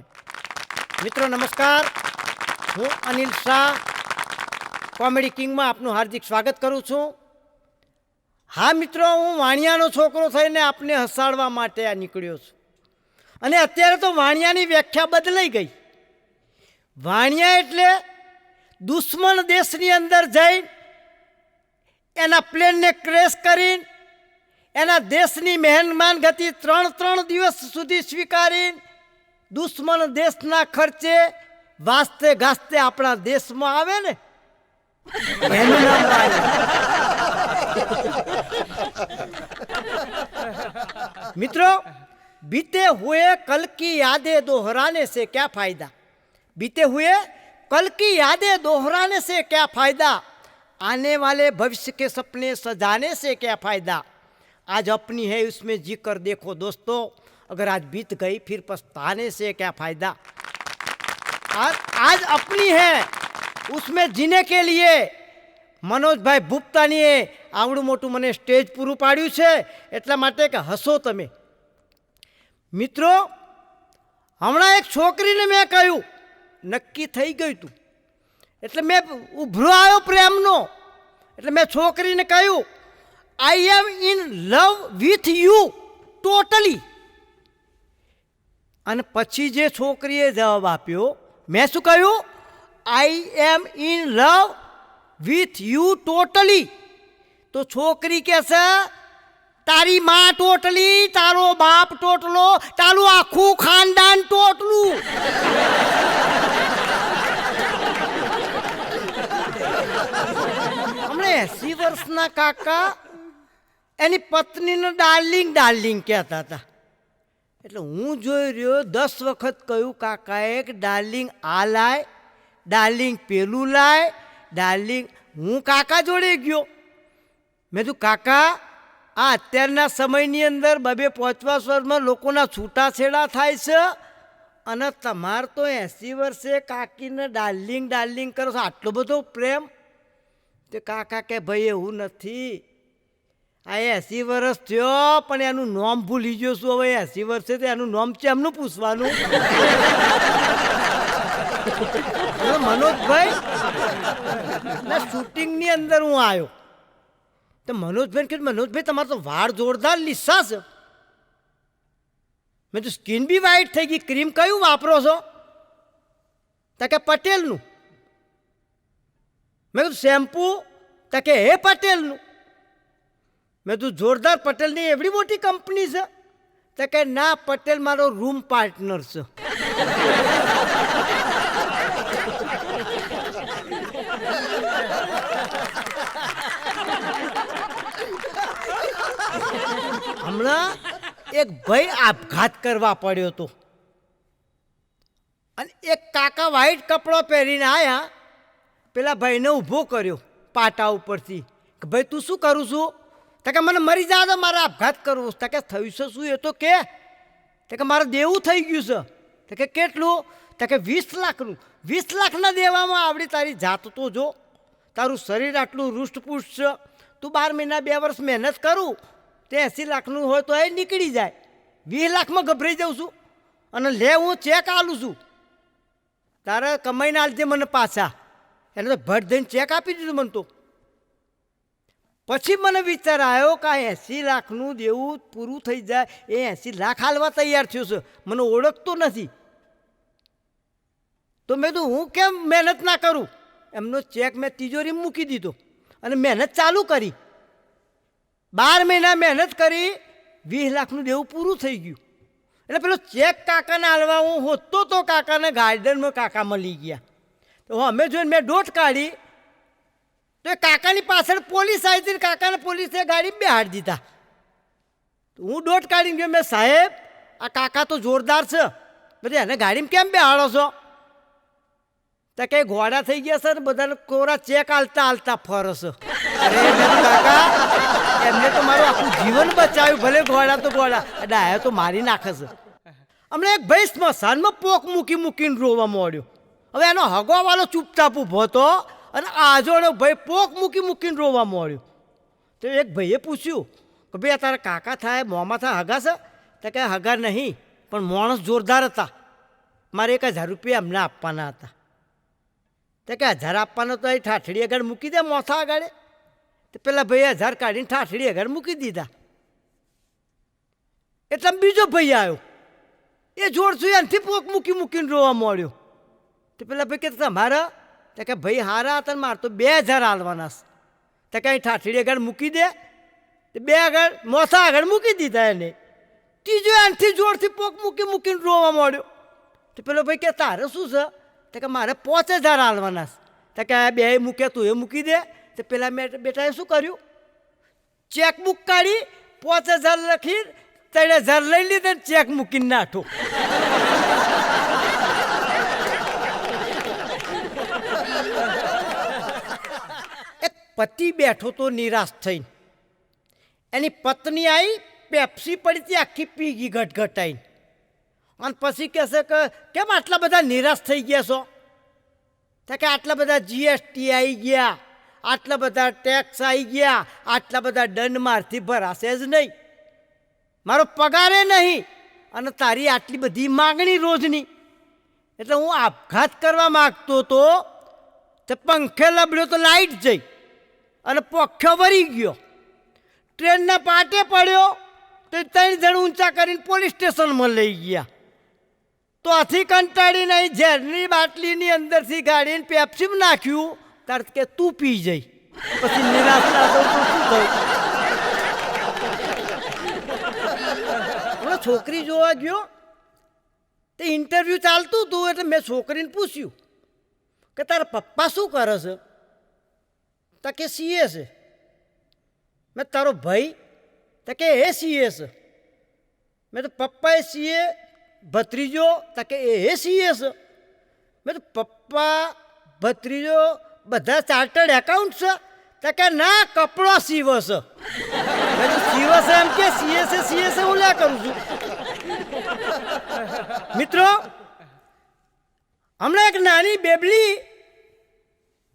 મિત્રો નમસ્કાર, હું અનિલ શાહ કોમેડી કિંગમાં આપનું હાર્દિક સ્વાગત કરું છું. હા મિત્રો, હું વાણિયાનો છોકરો થઈને આપને હસાડવા માટે આ નીકળ્યો છું. અને અત્યારે તો વાણિયાની વ્યાખ્યા બદલાઈ ગઈ. વાણિયા એટલે દુશ્મન દેશની અંદર જઈ એના પ્લેનને ક્રેશ કરીને એના દેશની મહેમાન ગતિ 3 દિવસ સુધી સ્વીકારીને દુશ્મન દેશના ખર્ચે વાસ્તે ગાસ્તે આપણા દેશમાં આવે ને એનું નામ વાણિયા. મિત્રો, बीते हुए कल की यादें दोहराने से क्या फायदा, बीते हुए कल की यादें दोहराने से क्या फायदा, आने वाले भविष्य के सपने सजाने से क्या फायदा. आज अपनी है उसमें जी कर देखो दोस्तों, अगर आज बीत गई फिर पछताने से क्या फायदा. आज अपनी है उसमें जीने के लिए मनोजभाई ભૂપતાનીએ આવડું મોટું મને સ્ટેજ પૂરું પાડ્યું છે, એટલા માટે કે હસો તમે. મિત્રો, હમણાં એક છોકરીને મેં કહ્યું, નક્કી થઈ ગયું તું એટલે મેં ઉભરો આવ્યો પ્રેમનો. એટલે મેં છોકરીને કહ્યું, I am in love with you totally. અને પછી જે છોકરીએ જવાબ આપ્યો, મેં શું કહ્યું, I am in love with you totally. તો છોકરી કહેશે, તારી માં ટોટલી, તારો બાપ ટોટલો, તારું આખું ખાનદાન ટોટલું. હમણાં 80 વર્ષના કાકા એની પત્નીને ડાર્લિંગ ડાર્લિંગ કહેતા હતા. એટલે હું જોઈ રહ્યો, 10 વખત કહ્યું કાકાએ કે ડાર્લિંગ આ લાય, ડાર્લિંગ પેલું લાય, ડાર્લિંગ. હું કાકા જોડે ગયો. મેં તું કાકા, આ અત્યારના સમયની અંદર 2-5 વર્ષમાં લોકોના છૂટાછેડા થાય છે, અને તમારે તો 80 વર્ષે કાકીને ડાર્લિંગ ડાર્લિંગ કરો છો, આટલો બધો પ્રેમ. તે કાકા કે ભાઈ એવું નથી, આ 80 વર્ષ થયો પણ એનું નામ ભૂલી ગયો છું. હવે 80 વર્ષે તો એનું નામ છે એમનું પૂછવાનું. મનોજભાઈ ના શૂટિંગની અંદર હું આવ્યો તો મનોજભાઈ કીધું, મનોજભાઈ તમારે તો વાળ જોરદાર લીસા છે. મેં તો સ્કિન બી વ્હાઈટ થઈ ગઈ, ક્રીમ કયું વાપરો છો? તો કે પટેલનું. મેં કીધું શેમ્પૂ? તો કે હે પટેલનું. મેં તું જોરદાર, પટેલની એવડી મોટી કંપની છે? તો કે ના, પટેલ મારો રૂમ પાર્ટનર છે. હમણાં એક ભાઈ આપઘાત કરવા પડ્યો હતો, અને એક કાકા વ્હાઈટ કપડો પહેરીને આવ્યા, પેલા ભાઈને ઊભો કર્યો પાટા ઉપરથી કે ભાઈ તું શું કરું છું? તો કે મને મરી જા, તો મારે આપઘાત કરવો. તો કે થયું છે શું એ તો કે? મારે દેવું થઈ ગયું છે. તો કે કેટલું? તો કે 20 લાખનું. 20 લાખના દેવામાં આવડી તારી જાત તો જો, તારું શરીર આટલું રૂષ્ટપુષ્ટ છે, તું 12 મહિના 2 વર્ષ મહેનત કરું તે 80 લાખનું હોય તો એ નીકળી જાય. 20 લાખમાં ગભરાઈ જાઉં છું, અને લે હું ચેક આલું છું, તારે કમાઈને આલજે મને પાછા. એને તો ભટ દઈને ચેક આપી દીધું મને તો. પછી મને વિચાર આવ્યો કે આ 80 લાખનું દેવું પૂરું થઈ જાય, એ 80 લાખ હાલવા તૈયાર થયો છે, મને ઓળખતો નથી. તો મેં તો હું કેમ મહેનત ના કરું? એમનો ચેક મેં તિજોરી મૂકી દીધો અને મહેનત ચાલુ કરી. 12 મહિના મહેનત કરી, 20 લાખનું દેવું પૂરું થઈ ગયું. એટલે પેલો ચેક કાકાને હાલવા હું હોતો તો કાકાને ગાર્ડનમાં કાકા મળી ગયા. તો અમે જોઈને મેં દોટ કાઢી, તો એ કાકાની પાછળ પોલીસ આવી હતી, કાકાને પોલીસે ગાડી બેહાડી દીધા. તો હું દોટ કાઢીને ગયો, મેં સાહેબ આ કાકા તો જોરદાર છે, બધા એને ગાડીમાં કેમ બેહાડો છો? તો કે ઘોડા થઈ ગયા સર, બધાને કોરા ચેક હાલતા હાલતા ફરસ. અરે કાકા, એમને તો મારું આખું જીવન બચાવ્યું, ભલે ઘોડા તો ઘોડા, ડાયા તો મારી નાખે છે. હમણાં એક ભાઈ સ્મશાનમાં પોક મૂકીને રોવા માંડ્યો. હવે એનો હગવાવાળો ચૂપચાપ ઊભો હતો અને આજોનો ભાઈ પોક મૂકીને રોવા માંડ્યો. તો એક ભાઈએ પૂછ્યું કે ભાઈ આ તારા કાકા થાય મોંમાં થાય હગા છે? તો કે હગા નહીં, પણ માણસ જોરદાર હતા, મારે 1000 રૂપિયા એમને આપવાના હતા. તો કે 1000 આપવાનો તો એ ઠાઠડી આગળ મૂકી દે મોથા આગળ. તો પેલા ભાઈએ 1000 કાઢીને ઠાઠડી આગળ મૂકી દીધા. એટલે બીજો ભાઈ આવ્યો, એ જોડશું એનાથી પોક મૂકીને રોવા માંડ્યો. તો પેલા ભાઈ કે તમારા? તો કે ભાઈ હારા હતા ને મારે તો 2000 હાલવાના છે. તો કે અહીં ઠાઠડી આગળ મૂકી દે. તો 2 આગળ મોથા આગળ મૂકી દીધા એને. ત્રીજો એનાથી જોરથી પોક મૂકીને રોવા માંડ્યો. તો પેલો ભાઈ કે તારે શું છે? તો કે મારે 5000 હાલવાના છે. તો કે 2 મૂકે તું એ મૂકી દે. તો પેલા બેટાએ શું કર્યું? ચેકબુક કાઢી 5000 લખી 3000 લઈ લીધા ને ચેક મૂકીને નાઠો. એક પતિ બેઠો તો નિરાશ થઈને, એની પત્ની આવી પેપ્સી પડી હતી આખી પી ગઈ ઘટઘટાઈને. અને પછી કહેશે કે કેમ આટલા બધા નિરાશ થઈ ગયા છો? તો કે આટલા બધા જીએસટી આવી ગયા, આટલા બધા ટેક્સ આવી ગયા, આટલા બધા દંડ મારથી ભરાશે જ નહીં, મારો પગારે નહીં, અને તારી આટલી બધી માગણી રોજની. એટલે હું આપઘાત કરવા માગતો હતો, તો પંખે લબડ્યો તો લાઈટ જઈ અને પોખ્યો વરી ગયો. ટ્રેનના પાટે પડ્યો તો 3 જણ ઊંચા કરીને પોલીસ સ્ટેશનમાં લઈ ગયા. તો આથી કંટાળીને અહીં ઝેરની બાટલીની અંદરથી ગાડીને પેપ્સીમાં નાખ્યું. તાર કે તું પી જઈ. પછી નિરાશ ના થયું તો શું થયું? છોકરી જોવા ગયો, તે ઇન્ટરવ્યૂ ચાલતું હતું. એટલે મેં છોકરીને પૂછ્યું કે તારા પપ્પા શું કરે છે? તો કે સીએ છે. મેં તારો ભાઈ? તો કે એ સીએ છે. મેં તો પપ્પાએ સીએ, ભત્રીજો? તો કે એ સીએ છે. મેં તો પપ્પા ભત્રીજો બધા ચાર્ટર્ડ એકાઉન્ટ છે? તો કે ના, કપડો સીવો છે. મેં તો સીવો છે એમ કે સીએ છે હું લ્યા કરું છું. મિત્રો, હમણાં એક નાની બેબલી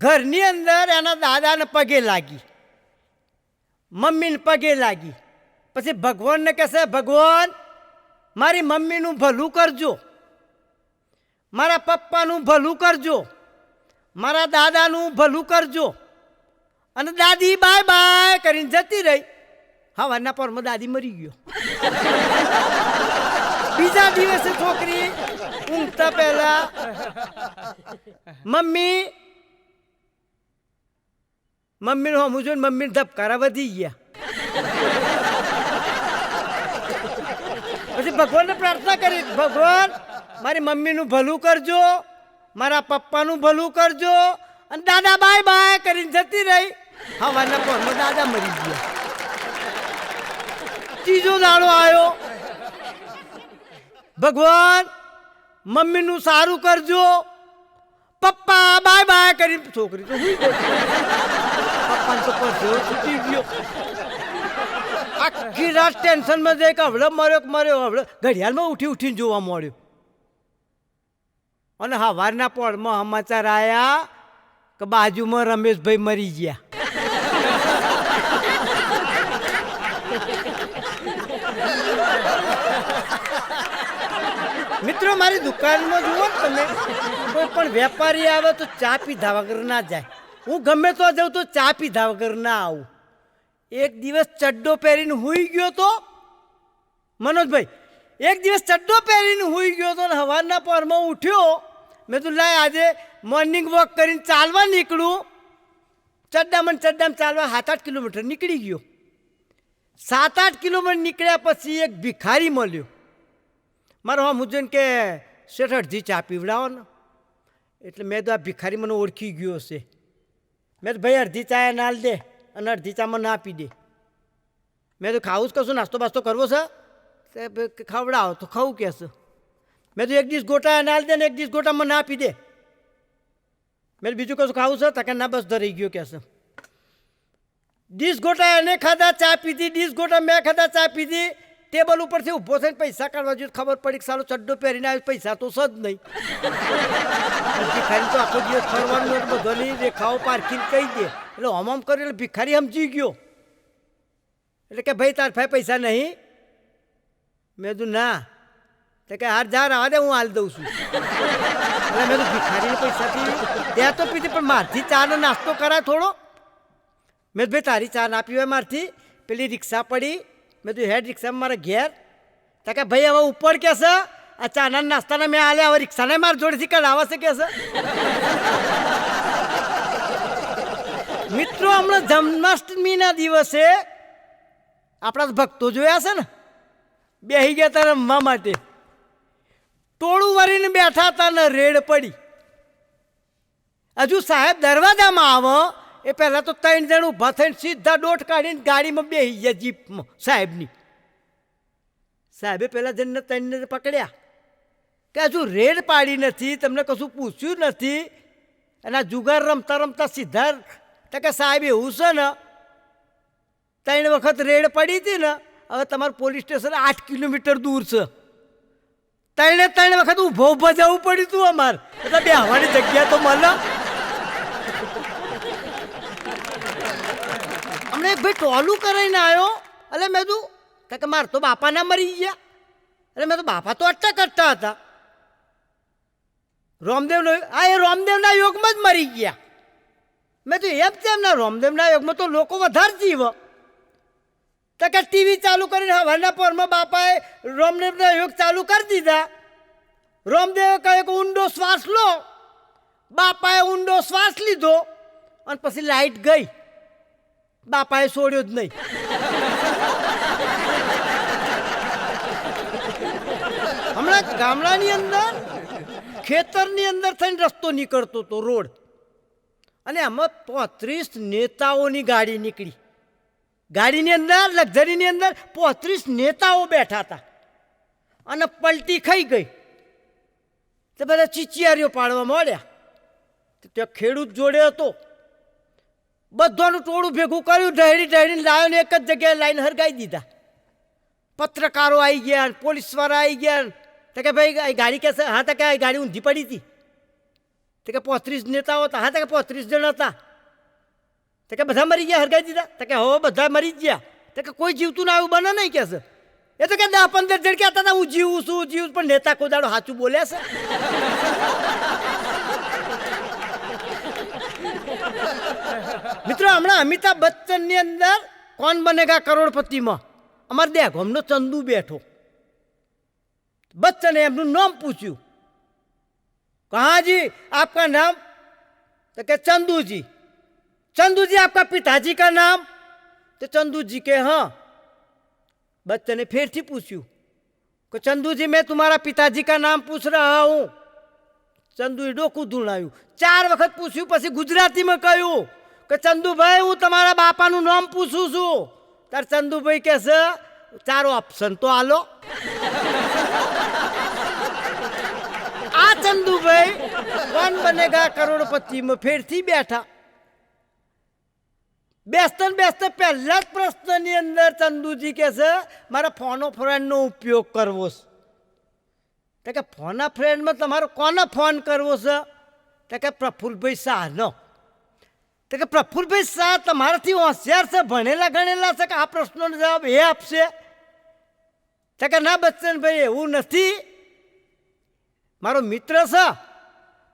ઘરની અંદર એના દાદાને પગે લાગી, મમ્મીને પગે લાગી. પછી ભગવાનને કહેશે ભગવાન મારી મમ્મીનું ભલું કરજો, મારા પપ્પાનું ભલું કરજો, મારા દાદાનું ભલું કરજો. અને દાદી બાય બાય કરીને જતી રહી. હવારના પરમાં દાદી મરી ગયો. બીજા દિવસે છોકરી ઊંઘતા પહેલા મમ્મીનું હમું જોઈને મમ્મીને ધબકારા વધી ગયા. પછી ભગવાનને પ્રાર્થના કરી, ભગવાન મારી મમ્મીનું ભલું કરજો, મારા પપ્પાનું ભલું કરજો. અને દાદા બાય બાય કરીને જતી રહી. હવાના પરમાં દાદા મરી ગયા. ત્રીજો દાડો આવ્યો, ભગવાન મમ્મીનું સારું કરજો, પપ્પા બાય બાય કરીને છોકરી તો હુઈ ગઈ. પપ્પાને તો પરસેવો છૂટી ગયો. આખી રાત ટેન્શનમાં જાય કે હવડે મર્યો હવડે. ઘડિયાળમાં ઉઠીને જોવા મળ્યો. અને સવારના પોળમાં સમાચાર આવ્યા કે બાજુમાં રમેશભાઈ મરી ગયા. મિત્રો, મારી દુકાનમાં જુઓ તમે, કોઈ પણ વેપારી આવે તો ચા પીધા વગર ના જાય. હું ગમે તો જાઉં તો ચા પીધા વગર ના આવું. એક દિવસ ચડ્ડો પહેરીને સૂઈ ગયો તો મનોજભાઈ, એક દિવસ ચડ્ડો પહેરીને સૂઈ ગયો તો ને સવારના પરમાં ઉઠ્યો. મેં તો લાય આજે મોર્નિંગ વોક કરીને ચાલવા નીકળું. ચડ્ડામાં ચાલવા 7-8 કિલોમીટર નીકળી ગયો. 7-8 કિલોમીટર નીકળ્યા પછી એક ભિખારી મળ્યો. મારો હા મુજન કે શેઠ અડધી ચા પીવડાવો ને. એટલે મેં તો આ ભિખારી મને ઓળખી ગયો હશે. મેં તો ભાઈ અડધી ચા નાલ દે અને અડધી ચામાં ના આપી દે. મેં તો ખાવું જ કશું, નાસ્તો બાસ્તો કરવો છે? ખવડાવો તો ખાવું કહેશે. મેં તો એક દિવસ ગોટા નાલ દે ને એક દિવસ ગોટામાં ના આપી દે. મેં બીજું કશું ખાવું છે? તકે ના, બસ ધરી ગયો કહેશે. 20 ગોટા એને ખાધા, ચા પીધી. 20 ગોટા મેં ખાધા, ચા પીધી. ટેબલ ઉપરથી ઊભો થઈને પૈસા કાઢવા જોઈએ, ખબર પડી કે સાલો ચડ્ડો પહેરીને આવ્યો, પૈસા તો સજ નહીં. ભિખારી તો આખો દિવસ ફરવાનું બધાની રેખાઓ પારખીને કહી દે, એટલે આમ કર્યું એટલે ભિખારી સમજી ગયો. એટલે કે ભાઈ તાર ભાઈ પૈસા નહીં? મેં કીધું ના. તો કે હાર જા રાવા દે, હું હાલ દઉં છું. એટલે મેં તો ભિખારીને પૈસાથી ત્યાં તો પીધી, પણ મારથી ચાનો નાસ્તો કરાય થોડો. મેં ભાઈ તારી ચા ના પીવાય મારથી? પેલી રિક્ષા પડી, મેં તું હેડ રિક્ષામાં મારા ઘેર. તો કે ભાઈ હવે ઉપર કે છે આ ચાના નાસ્તાના મેં હાલે, હવે રિક્ષાને મારા જોડેથી કઢાવા છે કે છે. મિત્રો હમણાં જન્માષ્ટમીના દિવસે આપણા ભક્તો જોયા છે ને, બેસી ગયા હતા રમવા માટે. ટોળું વળીને બેઠા હતા ને રેડ પડી. હજુ સાહેબ દરવાજામાં આવો એ પહેલાં તો 3 જણ ઊભા થઈને સીધા દોટ કાઢીને ગાડીમાં બેસી ગયા જીપમાં સાહેબની. સાહેબે પહેલાં જણને 3 ને પકડ્યા કે હજુ રેડ પાડી નથી, તમને કશું પૂછ્યું નથી, અને આ જુગાર રમતા રમતા સીધા. તો કે સાહેબ એવું છે ને 3 વખત રેડ પડી હતી ને, હવે તમારું પોલીસ સ્ટેશન 8 કિલોમીટર દૂર છે. 3 વખત ઊભો જવું પડ્યું હતું અમારે, એટલે બેહવાની જગ્યા તો મળે. હમણાં એક ભાઈ ટોલું કરાવીને આવ્યો, એટલે મેં તું કે મારે તો બાપા ના મરી ગયા. એટલે મેં તો બાપા તો અટ્ટા કટ્ટા હતા. રામદેવનો હા, એ રામદેવના યોગમાં જ મરી ગયા. મેં તો એમ છે એમના રામદેવના યોગમાં તો લોકો વધારે જીવ. તો કે ટીવી ચાલુ કરીને હવાના પોરમાં બાપાએ રામદેવના યોગ ચાલુ કરી દીધા. રામદેવે કહ્યું કે ઊંડો શ્વાસ લો. બાપાએ ઊંડો શ્વાસ લીધો અને પછી લાઈટ ગઈ. બાપાએ છોડ્યો જ નહીં. હમણાં ગામડાની અંદર ખેતરની અંદર થઈને રસ્તો નીકળતો હતો રોડ, અને આમાં 35 નેતાઓની ગાડી નીકળી. ગાડીની અંદર લક્ઝરીની અંદર 35 નેતાઓ બેઠા હતા, અને પલટી ખાઈ ગઈ. તો બધા ચીચિયારીઓ પાડવા માંડ્યા. ત્યાં ખેડૂત જોડે હતો, બધાનું ટોળું ભેગું કર્યું, ઢહેડીને લાવ્યો ને એક જ જગ્યાએ લાઈન હરગાઈ દીધા. પત્રકારો આવી ગયા, પોલીસવાળા આવી ગયા. તો કે ભાઈ આ ગાડી કે છે? હા. તો કે આ ગાડી ઊંધી પડી હતી. તો કે 35 નેતાઓ હતા? હા. તો કે 35 જણ હતા. તો કે બધા મરી ગયા, હરગાઈ દીધા? તો કે હો બધા મરી જ ગયા. તો કે કોઈ જીવતું ના આવ્યું બને નહીં કે છે? એ તો કે 10-15 જણ કહેતા હતા હું જીવું છું જીવું, પણ નેતા કોઈ દાડો સાચું બોલ્યા છે? મિત્રો હમણાં અમિતાભ બચ્ચનની અંદર કોણ બનેગા કરોડપતિમાં અમારે દેગામનો ચંદુ બેઠો. બચ્ચને એમનું નામ પૂછ્યું. कहाँ जी आपका नाम? तो क्या चंदू जी. चंदू जी आपका पिताजी का नाम? तो चंदू जी के हाँ. बच्चे ने फिर से पूछू कि चंदू जी मैं तुम्हारा पिताजी का नाम पूछ रहा हूँ. चंदू डोकू धूणाયું. 4 વખત પૂછ્યું, પછી ગુજરાતીમાં કહ્યું કે ચંદુભાઈ હું તમારા બાપાનું નામ પૂછું છું. તાર ચંદુભાઈ કહે છે 4 ઓપ્શન તો આલો. આ ચંદુભાઈ કોણ બનેગા કરોડપતિમાં ફેરથી બેઠા. બેસતા પહેલા જ પ્રશ્નની અંદર ચંદુજી કહે છે મારા ફોનો ફ્રેન્ડનો ઉપયોગ કરવો છે. તો કે ફોના ફ્રેન્ડમાં તમારો કોનો ફોન કરવો છે? તો કે પ્રફુલભાઈ શાહનો. તો કે પ્રફુલભાઈ શાહ તમારાથી હોશિયાર છે, ભણેલા ગણેલા છે કે આ પ્રશ્નોનો જવાબ એ આપશે? તો કે ના બચ્ચનભાઈ એવું નથી, મારો મિત્ર છે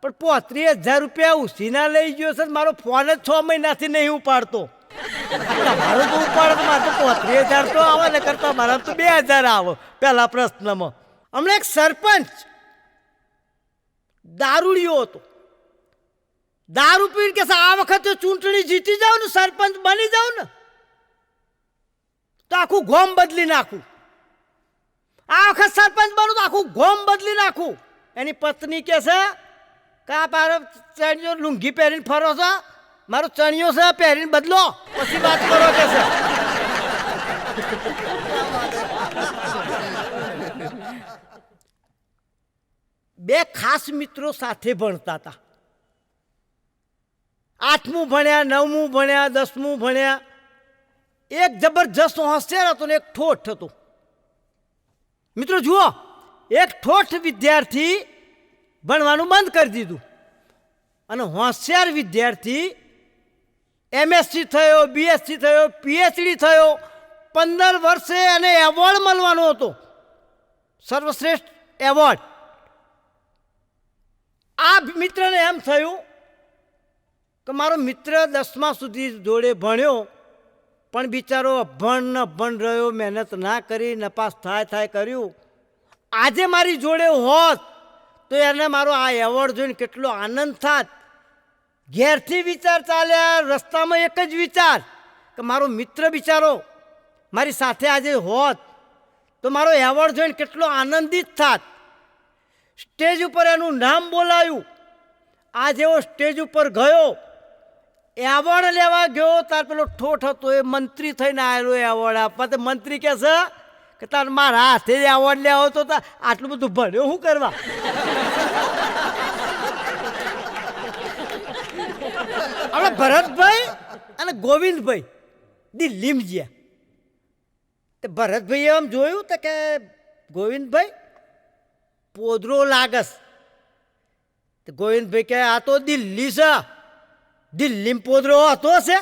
પણ 35,000 રૂપિયા ઉછીના લઈ ગયો છે. મારો ફોન જ 6 મહિનાથી નહીં ઉપાડતો. તમારો તો ઉપાડો, મારે તો 35,000 તો આવે ને કરતા મારા તો 2,000 આવે પહેલા પ્રશ્નમાં. હમણાં એક સરપંચ દારૂડિયો હતો. દારૂ પીને કે આ વખતે ચૂંટણી જીતી જાવ ને, સરપંચ બની જાવ ને તો આખું ગોમ બદલી નાખું. આ વખત સરપંચ બનું તો આખું ગોમ બદલી નાખું. એની પત્ની કે છે કે આ મારો ચણિયો લુંગી પહેરીને ફરો છો, મારો ચણિયો છે પહેરીને બદલો પછી વાત કરો કે છે. બે ખાસ મિત્રો સાથે ભણતા હતા. 8મું ભણ્યા, 9મું ભણ્યા, 10મું ભણ્યા. એક જબરજસ્ત હોશિયાર હતો ને એક ઠોઠ હતો. મિત્રો જુઓ, એક ઠોઠ વિદ્યાર્થી ભણવાનું બંધ કરી દીધું અને હોશિયાર વિદ્યાર્થી એમએસસી થયો, બીએસસી થયો, પીએચડી થયો. 15 વર્ષે એને એવોર્ડ મળવાનો હતો, સર્વશ્રેષ્ઠ એવોર્ડ. આ મિત્રને એમ થયું કે મારો મિત્ર 10મા સુધી જોડે ભણ્યો, પણ બિચારો અભણ રહ્યો, મહેનત ના કરી, નપાસ થાય કર્યું. આજે મારી જોડે હોત તો એને મારો આ એવોર્ડ જોઈને કેટલો આનંદ થાત. ઘેરથી વિચાર ચાલ્યા, રસ્તામાં એક જ વિચાર કે મારો મિત્ર બિચારો મારી સાથે આજે હોત તો મારો એવોર્ડ જોઈને કેટલો આનંદિત થાત. સ્ટેજ ઉપર એનું નામ બોલાયું. આ જેવો સ્ટેજ ઉપર ગયો, એવોર્ડ લેવા ગયો, તાર પેલો ઠોઠ હતો એ મંત્રી થઈને આવેલો એવોર્ડ આપવા. તો મંત્રી કહે છે કે તાર મારા હાથે જ એવોર્ડ લેવો તો આટલું બધું ભણ્યો શું કરવા? આપણે ભરતભાઈ અને ગોવિંદભાઈ દિલ્હીમાં ગયા. તે ભરતભાઈએ એમ જોયું તો કે ગોવિંદભાઈ પોદરો લાગસ. તો ગોવિંદભાઈ કહે આ તો દિલ્હી છે, દિલ્હીમાં પોદરો હતો છે.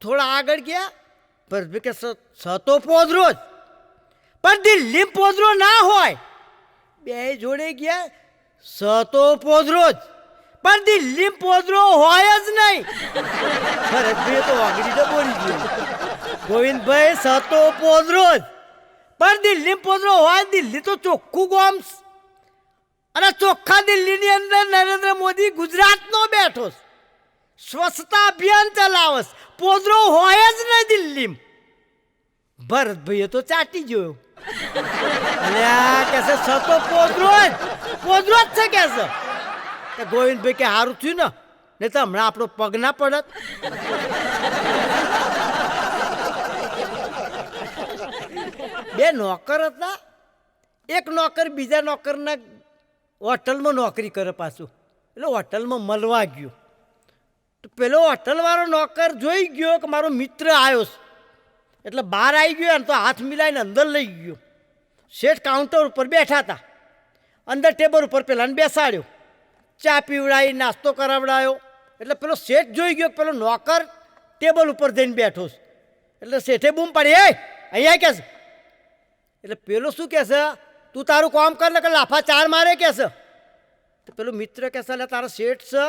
થોડા આગળ ગયા, ભરતભાઈ કે તો પોદરો જ, પણ દિલ્હીમાં પોદરો ના હોય. બે જોડે ગયા, તો પોદરો જ, પણ દિલ્હીમાં પોદરો હોય જ નહીં. ભરતભાઈ તો વાગડી તો બોલી ગયું. ગોવિંદભાઈ તો પોદરો જ, પણ દિલ્હીમાં પોદરો હોય. દિલ્હી તો ચોખ્ખું ગામ, અને ચોખ્ખા દિલ્હીની અંદર નરેન્દ્ર મોદી ગુજરાતનો બેઠો, સ્વચ્છતા અભિયાન ચલાવસ. પોદરો હોય જ નહીં દિલ્હીમાં. ભરતભાઈએ તો ચાટી જોયો. અને આ કે છે તો પોદરો જ છે કે છે. ગોવિંદભાઈ કે સારું થયું ને, નહીં તો હમણાં આપણો પગ ના પડત. બે નોકર હતા. એક નોકર બીજા નોકરના હોટલમાં નોકરી કરે પાછું, એટલે હોટલમાં મળવા ગયો. તો પેલો હોટલવાળો નોકર જોઈ ગયો કે મારો મિત્ર આવ્યો છે, એટલે બહાર આવી ગયો ને તો હાથ મિલાઈને અંદર લઈ ગયો. શેઠ કાઉન્ટર ઉપર બેઠા હતા, અંદર ટેબલ ઉપર પેલાને બેસાડ્યો, ચા પીવડાવી, નાસ્તો કરાવડાયો. એટલે પેલો શેઠ જોઈ ગયો પેલો નોકર ટેબલ ઉપર જઈને બેઠો છે, એટલે શેઠે બૂમ પાડી, એ અહીંયા કે છે. એટલે પેલો શું કહે છે, તું તારું કામ કર ને કે લાફા ચાર મારે કે છે. તો પેલો મિત્ર કહે છે, એટલે તારો શેઠ છે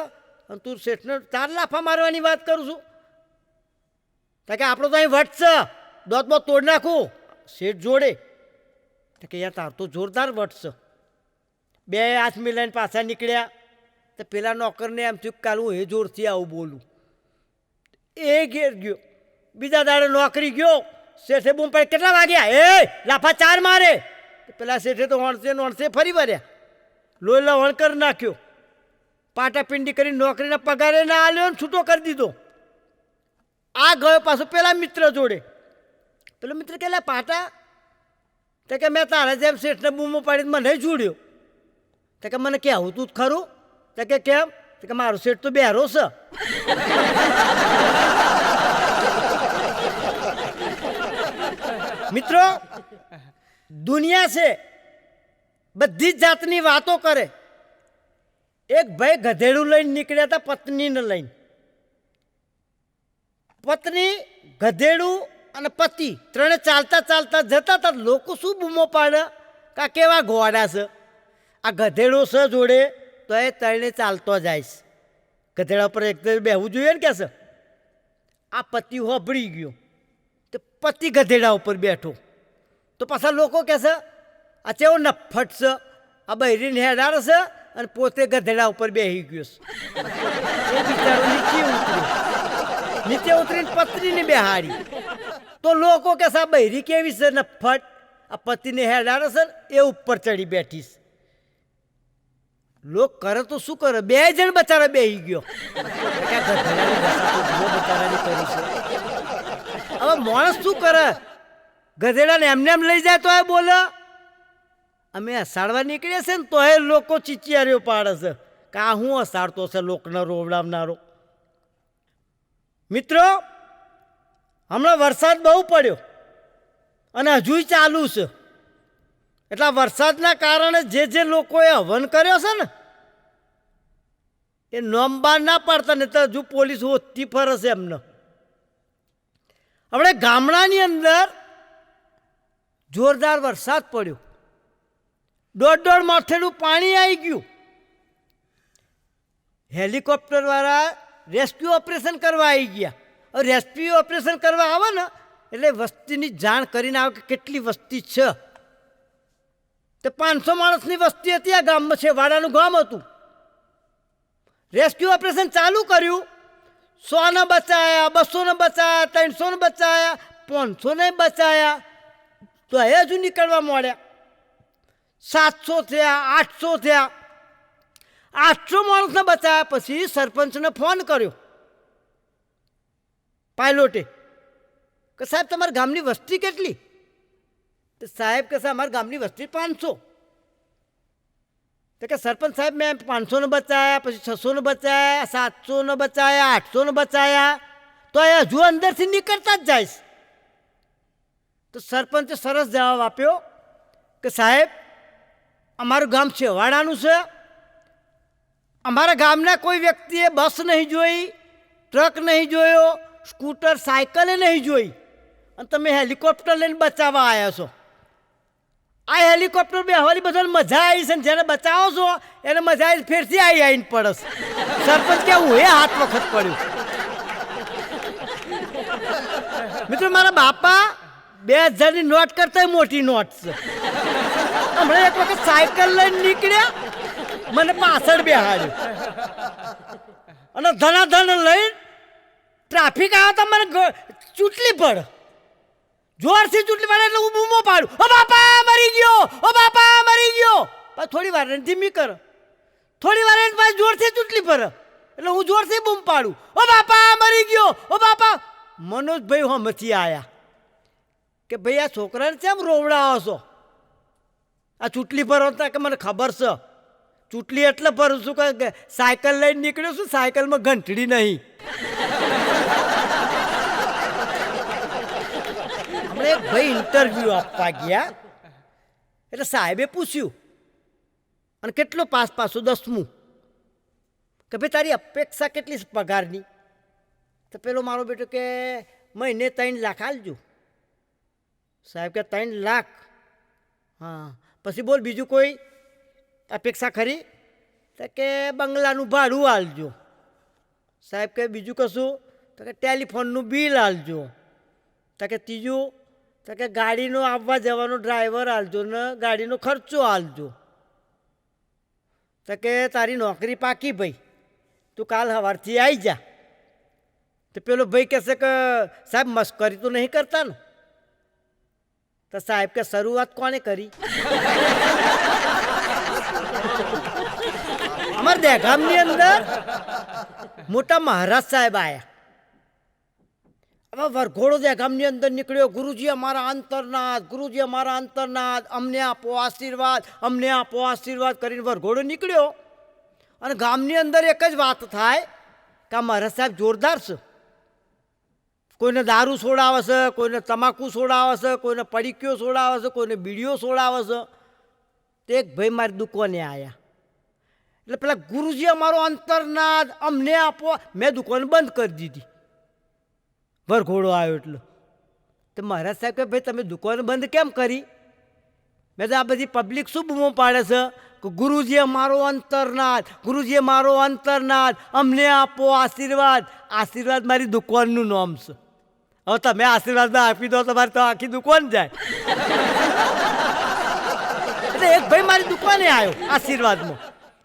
અને તું શેઠને 4 લાફા મારવાની વાત કરું છું? કે આપણો તો અહીં વટ છે, દોત બોત તોડ નાખું શેઠ જોડે. કે યાર તાર તો જોરદાર વટ છે. બે હાથ મિલાઈને પાછા નીકળ્યા. તો પેલા નોકરને એમ થયું કાલ હું એ જોરથી આવું બોલું. એ ઘેર ગયો. બીજા દાડે નોકરી ગયો. શેઠે બૂમ પાડી, કેટલા વાગ્યા? એ લાફા 4 મારે. પેલા શેઠે તો વણસે ફરી વર્યા, લોહી લવણ કરી નાખ્યો. પાટાપિંડી કરી નોકરીના પગારે ના આલ્યો ને છૂટો કરી દીધો. આ ગયો પાછો પેલા મિત્ર જોડે. પેલો મિત્ર કે પાટા, તો કે મેં તારા જેમ શેઠને બૂમો પાડી મને જોડ્યો. તો કે મને કહેવું તું જ ખરું? તો કે કેમ? તો કે મારો શેઠ તો બેરો છે. મિત્રો, દુનિયા છે, બધી જ જાતની વાતો કરે. એક ભાઈ ગધેડું લઈને નીકળ્યા હતા પત્નીને લઈને. પત્ની, ગધેડું અને પતિ ત્રણે ચાલતા ચાલતા જતા હતા. લોકો શું બૂમો પાડે કે કેવા ઘોડા છે, આ ગધેડો છે જોડે તો એ ત્રણે ચાલતો જાય. ગધેડા ઉપર એક બેહવું જોઈએ ને કે છે. આ પતિ હોભળી ગયો, તો પતિ ગધેડા ઉપર બેઠો. તો પાછા લોકો કહે છે આ ચેવો નફટ છે, આ બહેરીને હેડાર છે અને પોતે ગધેડા ઉપર બેસી ગયો છે. એ બિચારો નીચે ઉતરીને પત્નીને બેહાડી. તો લોકો કહે છે આ બહેરી કેવી છે નફટ, આ પતિને હેડાર છે એ ઉપર ચડી બેઠીશ. લોક કરે તો શું કરે, 2 જણ બચારા બેસી ગયો. હવે માણસ શું કરે, ગધેડાને એમને એમ લઈ જાય તો એ બોલે અમે હસાડવા નીકળ્યા છે ને તો એ લોકો ચીચિયારીઓ પાડે છે કે આ હું હસાડતો છે લોકને રોવડાવનારો. મિત્રો, હમણાં વરસાદ બહુ પડ્યો અને હજુય ચાલુ છે. એટલા વરસાદના કારણે જે લોકોએ હવન કર્યો છે ને એ નોમ બહાર ના પાડતા ને તો હજુ પોલીસ હોતી ફરશે એમને. આપણે ગામડાની અંદર જોરદાર વરસાદ પડ્યો, દોઢ માથેડું પાણી આવી ગયું. હેલિકોપ્ટરવાળા રેસ્ક્યુ ઓપરેશન કરવા આવી ગયા. હવે રેસ્ક્યુ ઓપરેશન કરવા આવે ને એટલે વસ્તીની જાણ કરીને આવે કે કેટલી વસ્તી છે. તો 500 માણસની વસ્તી હતી આ ગામમાં, છે વાડાનું ગામ હતું. રેસ્ક્યુ ઓપરેશન ચાલુ કર્યું. 100 ને બચાયા, 200 ને બચાયા, 300 ને બચાયા, 500 ને બચાયા. તો હજુ નીકળવા માંડ્યા. 700 થયા, 800 થયા. 800 માણસને બચાયા પછી સરપંચને ફોન કર્યો પાયલોટે કે સાહેબ તમારા ગામની વસ્તી કેટલી? તો સાહેબ કે અમારા ગામની વસ્તી 500. તો કે સરપંચ સાહેબ મેં 500 ને બચાયા, પછી 600 ને બચાયા, 700 ને બચાયા, 800 ને બચાયા, તો એ હજુ અંદરથી નીકળતા જ જાય. તો સરપંચે સરસ જવાબ આપ્યો કે સાહેબ અમારું ગામ છેવાડાનું છે, અમારા ગામના કોઈ વ્યક્તિએ બસ નહીં જોઈ, ટ્રક નહીં જોયો, સ્કૂટર સાયકલે નહીં જોઈ, અને તમે હેલિકોપ્ટર લઈને બચાવવા આવ્યા છો. આ હેલિકોપ્ટર બેહવાની બધાને મજા આવી છે ને જેને બચાવો છો એને મજા આવી ફેરથી આવીને પડસ. સરપંચ કેવું એ હાથ વખત પડ્યું. મિત્રો મારા બાપા 2000ની નોટ કરતા મોટી નોટ છે. હમણાં એક વખત સાયકલ લઈને નીકળ્યા, મને પાછળ બેહાડ્યું અને ધનાધન લઈને ટ્રાફિક આવે તો મને ચૂંટલી પડે. જોરથી ચૂંટલી પડે એટલે હું બૂમો પાડું, ઓ બાપા મરી ગયો, ઓ બાપા મરી ગયો. પછી થોડી વાર ધીમી કરે, થોડી વાર પાછી જોરથી ચૂંટલી પડે એટલે હું જોરથી બૂમ પાડું, ઓ બાપા મરી ગયો, ઓ બાપા. મનોજભાઈ હમથી આવ્યા કે ભાઈ આ છોકરાને કેમ રોવડાવો છો? આ ચૂંટલી ભરો કે મને ખબર છે ચૂંટલી એટલે ભરું છું કે સાયકલ લઈને નીકળ્યો છું, સાયકલમાં ઘંટડી નહીં. હમણાં એક ભાઈ ઇન્ટરવ્યૂ આપવા ગયા એટલે સાહેબે પૂછ્યું અને કેટલો પાસ પાછું 10મું કે ભાઈ તારી અપેક્ષા કેટલી છે પગારની? તો પેલો મારો બેટો કે મહિને 3 લાખ આલજો. સાહેબ કે 3 લાખ? હા. પછી બોલ બીજું કોઈ અપેક્ષા ખરી? તો કે બંગલાનું ભાડું આલજો. સાહેબ કે બીજું કશું? તો કે ટેલિફોનનું બિલ આલજો. તો કે ત્રીજું? તો કે ગાડીનો આવવા જવાનો ડ્રાઈવર આલજો ને ગાડીનો ખર્ચો આલજો. તો કે તારી નોકરી પાકી ભાઈ, તું કાલ સવારથી આવી જા. તો પેલો ભાઈ કહેશે કે સાહેબ મસ્કરી તો નહીં કરતા ને? તો સાહેબ કે શરૂઆત કોણે કરી? અમારા દહેગામની અંદર મોટા મહારાજ સાહેબ આવ્યા. હવે વરઘોડો દહેગામની અંદર નીકળ્યો, ગુરુજી અમારા અંતરનાથ, ગુરુજી અમારા અંતરનાથ, અમને આપો આશીર્વાદ, અમને આપો આશીર્વાદ કરીને વરઘોડો નીકળ્યો. અને ગામની અંદર એક જ વાત થાય કે આ મહારાજ સાહેબ જોરદાર છે. કોઈને દારૂ છોડાવે છે, કોઈને તમાકુ છોડાવે છે, કોઈને પડીકીઓ છોડાવે છે, કોઈને બીડીઓ છોડાવે છે. તો એક ભાઈ મારી દુકાને આવ્યા એટલે પેલા ગુરુજી અમારો અંતરનાથ, અમને આપો. મેં દુકાન બંધ કરી દીધી વરઘોડો આવ્યો એટલે. તો મહારાજ સાહેબ કે ભાઈ તમે દુકાન બંધ કેમ કરી? મેં તો આ બધી પબ્લિક શું બૂમો પાડે છે કે ગુરુજી અમારો અંતરનાથ, ગુરુજી અમારો અંતરનાથ, અમને આપો આશીર્વાદ. આશીર્વાદ મારી દુકાનનું નામ છે. હવે તમે આશીર્વાદમાં આપી દો તમારે તો આખી દુકાન જાય. એટલે એક ભાઈ મારી દુકાને આવ્યો આશીર્વાદમાં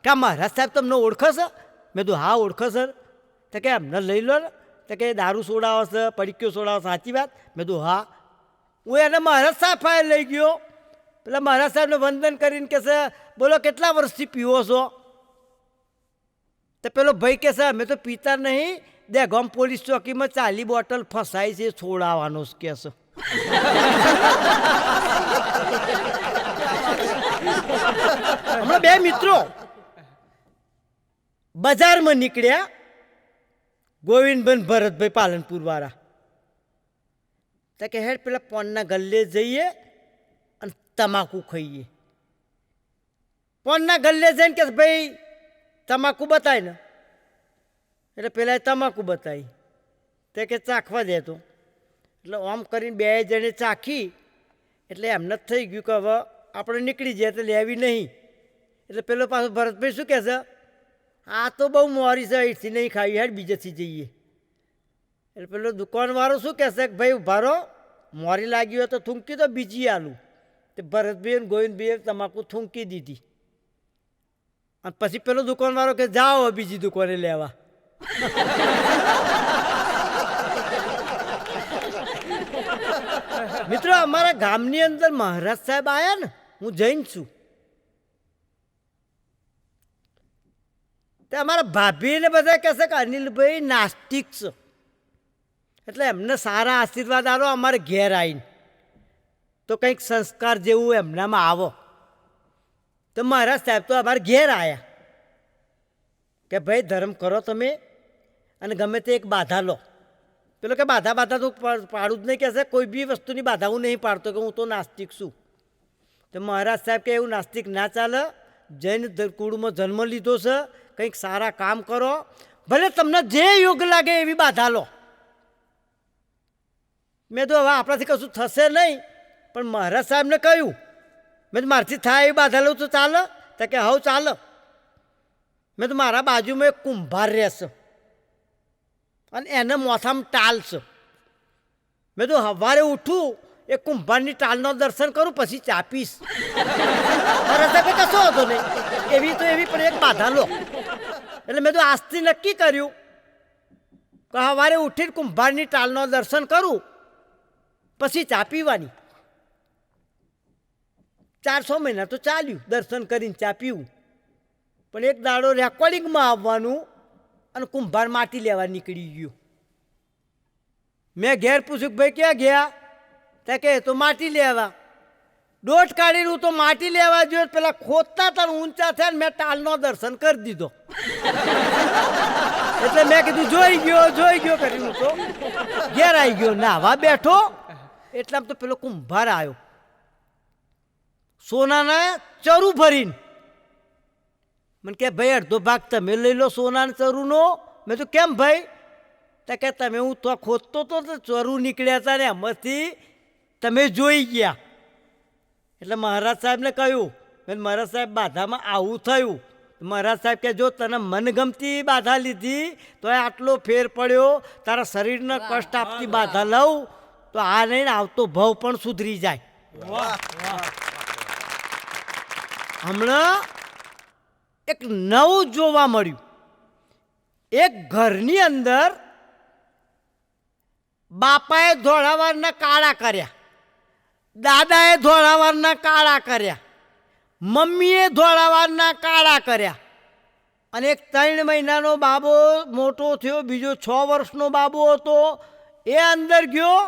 કે મહારાજ સાહેબ તમને ઓળખે છે? મેં તો હા ઓળખે સર. તો કે એમને લઈ લો ને. તો કે દારૂ છોડાવે છે, પડીકીઓ છોડાવે, સાચી વાત? મેં તો હા. હું એને મહારાજ સાહેબ પાસે લઈ ગયો. પેલા મહારાજ સાહેબને વંદન કરીને કહે છે બોલો કેટલા વર્ષથી પીવો છો? તો પેલો ભાઈ કહે છે અમે તો પીતા નહીં, દહેગામ પોલીસ ચોકીમાં 40 બોટલ ફસાઈ છે, છોડાવવાનો જ કહે છે. હમણાં 2 મિત્રો બજારમાં નીકળ્યા, ગોવિંદભાઈ ભરતભાઈ પાલનપુર વાળા. તો કે હેડ પેલા પોનના ગલ્લે જઈએ અને તમાકુ ખાઈએ. પોનના ગલ્લે જઈને કે ભાઈ તમાકુ બતાય ને, એટલે પેલા તમાકુ બતાવી, તે કે ચાખવા દેતો, એટલે આમ કરીને બે જણે ચાખી, એટલે એમને જ થઈ ગયું કે હવે આપણે નીકળી જઈએ તો લેવી નહીં. એટલે પેલો પાછો ભરતભાઈ શું કહે છે, આ તો બહુ મોરી છે, અહીંથી નહીં ખાવી, હેડ બીજેથી જઈએ. એટલે પેલો દુકાનવાળો શું કહેશે કે ભાઈ ઉભા રહો, મોરી લાગી હોય તો થૂંકી તો બીજી આલું. તે ભરતભાઈ અને ગોવિંદભાઈએ તમાકુ થૂંકી દીધી. અને પછી પેલો દુકાનવાળો કે જાઓ બીજી દુકાને લેવા. મિત્રો, અમારા ગામની અંદર મહારાજ સાહેબ આવ્યા ને, હું જૈન છું, તે અમારા ભાભીને બધા કહેશે કે અનિલભાઈ નાસ્તિક છે, એટલે એમને સારા આશીર્વાદ આવો અમારે ઘેર આવીને, તો કંઈક સંસ્કાર જેવું એમનામાં આવો. તો મહારાજ સાહેબ તો અમારે ઘેર આવ્યા કે ભાઈ ધર્મ કરો તમે, અને ગમે તે એક બાધા લો. પેલો કે બાધા તો પાડું જ નહીં, કહેશે કોઈ બી વસ્તુની બાધા હું નહીં પાડતો, કે હું તો નાસ્તિક છું. તો મહારાજ સાહેબ કે એવું નાસ્તિક ના ચાલે, જૈન કુળમાં જન્મ લીધો છે, કંઈક સારા કામ કરો, ભલે તમને જે યોગ લાગે એવી બાધા લો. મેં તો હવે આપણાથી કશું થશે નહીં, પણ મહારાજ સાહેબને કહ્યું, મેં તો મારથી થાય એવી બાધા લઉં તો ચાલે? તો કે હવ ચાલે. મેં તો મારા બાજુમાં એક કુંભાર રહેશે અને એને મોથામાં ટાલ છે. મેં તો સવારે ઉઠું એ કુંભારની ટાલનો દર્શન કરું, પછી ચા પીશ. મહારાજ સાહેબે કશો હતો નહીં, એવી તો એવી પણ એક બાધા લો. એટલે મેં તો આજથી નક્કી કર્યું કે સવારે ઉઠીને કુંભારની ટાલનો દર્શન કરું, પછી ચા પીવાની. 400 મહિના તો ચાલ્યું દર્શન કરીને ચા પીવું, પણ એક દાડો રેકોર્ડિંગમાં આવવાનું અને કુંભાર માટી લેવા નીકળી ગયો. મેં ઘેર પૂછ્યું કે ભાઈ ક્યાં ગયા? ત્યાં કે તો માટી લેવા. દોઢ કાઢીને હું તો માટી લેવા જોયું, પેલા ખોદતા તાર ઊંચા થયા ને મેં ટાલનો દર્શન કરી દીધો. એટલે મેં કીધું જોઈ ગયો કરી, હું તો ઘેર આવી ગયો, નાવા બેઠો એટલામાં તો પેલો કુંભાર આવ્યો સોનાના ચરુ ભરીને. મને કે ભાઈ અડધો ભાગ તમે લઈ લો સોનાના ચરુનો. મેં તો કેમ ભાઈ? તો કે તમે હું તો ખોદતો તો ચરુ નીકળ્યા હતા ને એમાંથી તમે જોઈ ગયા. એટલે મહારાજ સાહેબને કહ્યું, મેં મહારાજ સાહેબ બાધામાં આવું થયું. મહારાજ સાહેબ કે જો તને મનગમતી બાધા લીધી તો આટલો ફેર પડ્યો, તારા શરીરને કષ્ટ આપતી બાધા લઉં તો આ નહીં આવતો ભાવ પણ સુધરી જાય. હમણાં એક નવું જોવા મળ્યું. એક ઘરની અંદર બાપાએ ધોળાવારના કાળા કર્યા, દાદાએ ધોળાવારના કાળા કર્યા, મમ્મીએ ધોળાવારના કાળા કર્યા, અને એક 3 મહિનાનો બાબો મોટો થયો, બીજો 6 વર્ષનો બાબો હતો, એ અંદર ગયો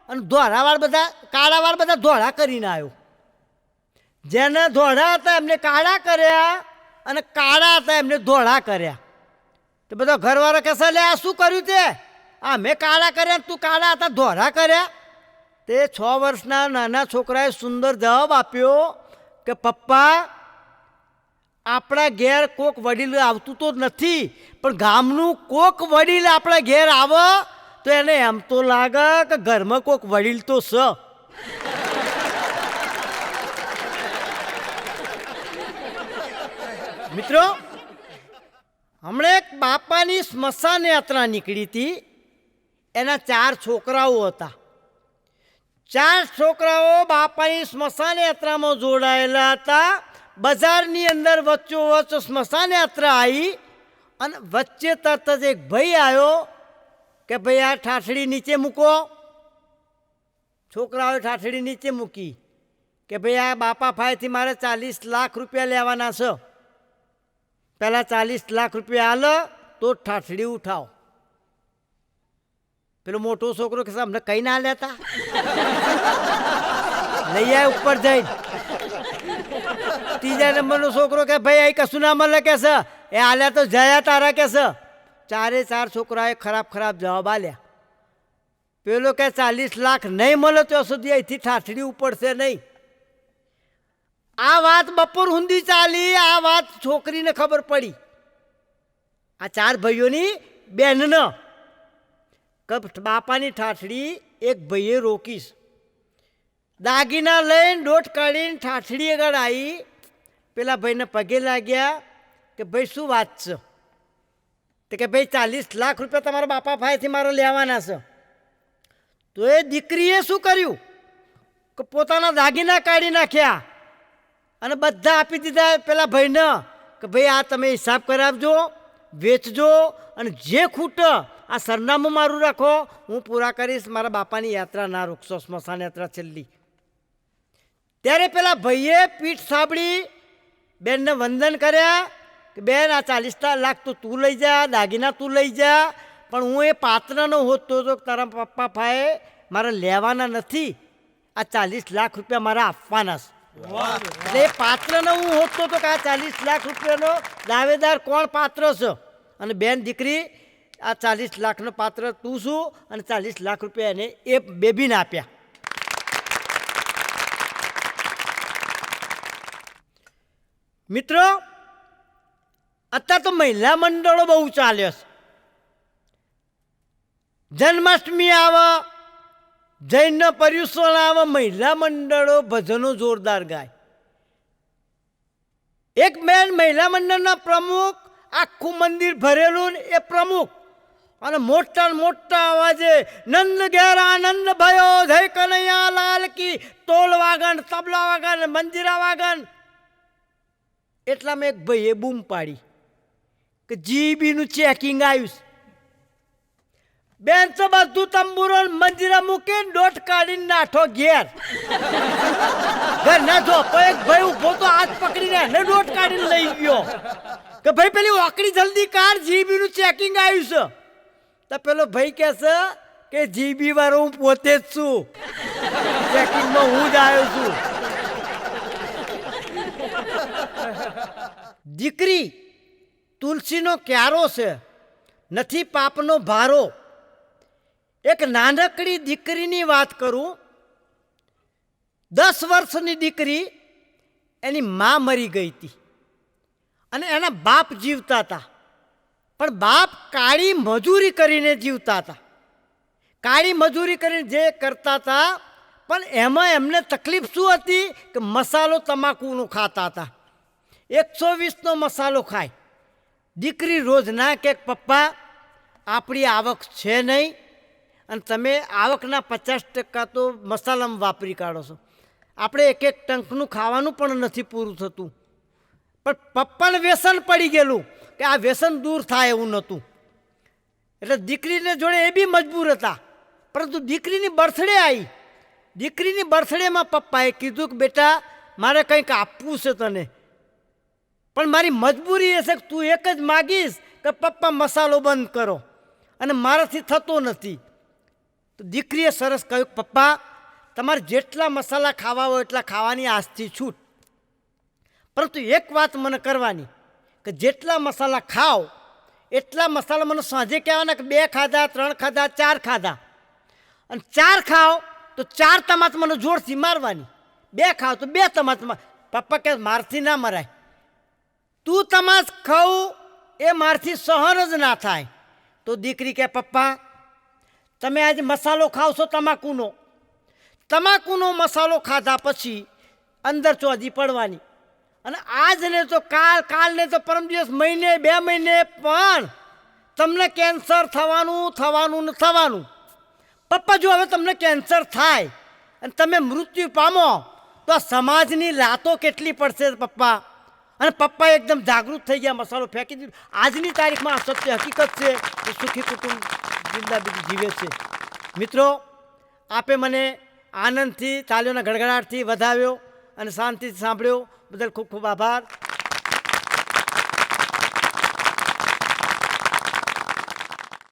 અને ધોળાવાર બધા કાળાવાર બધા ધોળા કરીને આવ્યો. જેને ધોળા હતા એમને કાળા કર્યા અને કાળા હતા એમને ધોળા કર્યા. તો બધા ઘરવાળા કહેશે લે આ શું કર્યું તે? આ મેં કાળા કર્યા, તું કાળા હતા ધોળા કર્યા. તે 6 વર્ષના નાના છોકરાએ સુંદર જવાબ આપ્યો કે પપ્પા, આપણા ઘેર કોક વડીલ આવતું તો નથી, પણ ગામનું કોક વડીલ આપણા ઘેર આવે તો એને એમ તો લાગે કે ઘરમાં કોક વડીલ તો છે. મિત્રો, હમણાં એક બાપાની સ્મશાન યાત્રા નીકળી હતી. એના 4 છોકરાઓ હતા. 4 છોકરાઓ બાપાની સ્મશાન યાત્રામાં જોડાયેલા હતા. બજારની અંદર વચ્ચોવચ્ચ સ્મશાન યાત્રા આવી અને વચ્ચે તરત જ એક ભાઈ આવ્યો કે ભાઈ આ ઠાઠડી નીચે મૂકો. છોકરાઓએ ઠાઠડી નીચે મૂકી કે ભાઈ આ બાપા ફાયથી મારે 40 લાખ રૂપિયા લેવાના છે. પહેલાં 40 લાખ રૂપિયા હાલો તો ઠાઠડી ઉઠાવો. પેલો મોટો છોકરો કે અમને કંઈ ના લેતા, લઈ આવે ઉપર જઈને. ત્રીજા નંબરનો છોકરો કે ભાઈ અહીં કશું ના મળે કે છે, એ હાલ્યા તો જયા તારા કે છે. 4 છોકરાએ ખરાબ જવાબ આલ્યા. પેલો કે 40 લાખ નહીં મળે ત્યાં સુધી અહીંથી ઠાઠડી ઉપડશે નહીં. આ વાત બપોર સુધી ચાલી. આ વાત છોકરીને ખબર પડી, આ 4 ભાઈઓની બહેનને, કે બાપાની ઠાઠડી એક ભાઈએ રોકીશ. દાગીના લઈને દોટ કાઢીને ઠાઠડી આગળ આવી. પેલા ભાઈને પગે લાગ્યા કે ભાઈ શું વાત છે? તો કે ભાઈ 40 લાખ રૂપિયા તમારા બાપા ભાઈથી મારે લેવાના છે. તો એ દીકરીએ શું કર્યું કે પોતાના દાગીના કાઢી નાખ્યા અને બધા આપી દીધા પેલા ભાઈને કે ભાઈ આ તમે હિસાબ કરાવજો, વેચજો, અને જે ખૂટ આ સરનામું મારું રાખો, હું પૂરા કરીશ. મારા બાપાની યાત્રા ના રોકશો, સ્મશાન યાત્રા છેલ્લી. ત્યારે પેલા ભાઈએ પીઠ સાંભળી બેનને વંદન કર્યા કે બેન આ 40 લાખ તો તું લઈ જા, દાગીના તું લઈ જા, પણ હું એ પાત્રનો હોતો તો તારા પપ્પા ભાઈ મારે લેવાના નથી, આ 40 લાખ રૂપિયા મારે આપવાના છે. એટલે એ પાત્રનો હું હોતો તો કે આ 40 લાખ રૂપિયાનો દાવેદાર કોણ પાત્ર છે? અને બેન દીકરી આ 40 લાખનો પાત્ર તું છું, અને 40 લાખ રૂપિયા એને એ બેબીને આપ્યા. મિત્રો, અત્યારે તો મહિલા મંડળો બહુ ચાલ્યો છે. જન્માષ્ટમી આવે, જૈન પર્યુષણ આવે, મહિલા મંડળો ભજનો જોરદાર ગાય. એક બેન મહિલા મંડળના પ્રમુખ, આખું મંદિર ભરેલું એ પ્રમુખ, અને મોટા મોટા અવાજે નંદ ઘેર આનંદ ભયો, જય કનૈયા લાલ કી, ટોલ વાગન, તબલા વાગન, મંજીરા વાગન. એટલામાં એક ભાઈએ બૂમ પાડી કે જીબીનું ચેકિંગ આવ્યું છે. બેન તો બધું તંબુરો મંજીરા મૂકીને દોટ કાઢીને નાઠો ઘેર. ઘર ના જો એક ભાઈ ઉભો તો હાથ પકડીને એને દોટ કાઢીને લઈ ગયો કે ભાઈ પેલી ઓકડી જલ્દી કાઢ, જીબીનું ચેકિંગ આવ્યું છે. તો પેલો ભાઈ કહે છે કે જીબી વાળો હું પોતે જ છું, ચેકિંગમાં હું જ આવ્યો છું. દીકરી તુલસીનો ક્યારો છે, નથી પાપનો ભારો. એક નાનકડી દીકરીની વાત કરું. 10 વર્ષની દીકરી, એની મા મરી ગઈ હતી અને એના બાપ જીવતા હતા, પણ બાપ કાળી મજૂરી કરીને જીવતા હતા. કાળી મજૂરી કરીને જે કરતા હતા, પણ એમાં એમને તકલીફ શું હતી કે મસાલો તમાકુનો ખાતા હતા. 120નો મસાલો ખાય. દીકરી રોજ ના કે પપ્પા આપણી આવક છે નહીં, અને તમે આવકના 50% તો મસાલામાં વાપરી કાઢો છો. આપણે એક ટંકનું ખાવાનું પણ નથી પૂરું થતું. પણ પપ્પાને વ્યસન પડી ગયેલું કે આ વ્યસન દૂર થાય એવું નહોતું. એટલે દીકરીને જોડે એ બી મજબૂર હતા. પરંતુ દીકરીની બર્થડે આવી. દીકરીની બર્થડેમાં પપ્પાએ કીધું કે બેટા મારે કંઈક આપવું છે તને, પણ મારી મજબૂરી એ છે કે તું એક જ માગીશ કે પપ્પા મસાલો બંધ કરો, અને મારાથી થતો નથી. તો દીકરીએ સરસ કહ્યું પપ્પા તમારે જેટલા મસાલા ખાવા હોય એટલા ખાવાની આજથી છૂટ, પરંતુ એક વાત મને કરવાની કે જેટલા મસાલા ખાઓ એટલા મસાલા મને સાંજે કહેવાના કે 2 ખાધા, 3 ખાધા, 4 ખાધા. અને 4 ખાઓ તો 4 તમાત મને જોરથી મારવાની, 2 ખાઓ તો 2 તમાત. પપ્પા કહે મારથી ના મરાય, તું તમાસ ખાવું એ મારથી સહન જ ના થાય. તો દીકરી કહે પપ્પા તમે આજે મસાલો ખાવ છો તમાકુનો, તમાકુનો મસાલો ખાધા પછી અંદર ચોધી પડવાની, અને આજ ને તો કાલને તો પરમ દિવસ, મહિને 2 મહિને પણ તમને કેન્સર થવાનું. પપ્પા જો હવે તમને કેન્સર થાય અને તમે મૃત્યુ પામો તો આ સમાજની લાતો કેટલી પડશે પપ્પા. અને પપ્પા એકદમ જાગૃત થઈ ગયા, મસાલો ફેંકી દીધો. આજની તારીખમાં આ સત્ય હકીકત છે કે સુખી કુટુંબ જિંદગી જીવે છે. મિત્રો, આપે મને આનંદથી, તાલીઓના ગડગડાટથી વધાવ્યો અને શાંતિથી સાંભળ્યો બદલ ખૂબ ખૂબ આભાર.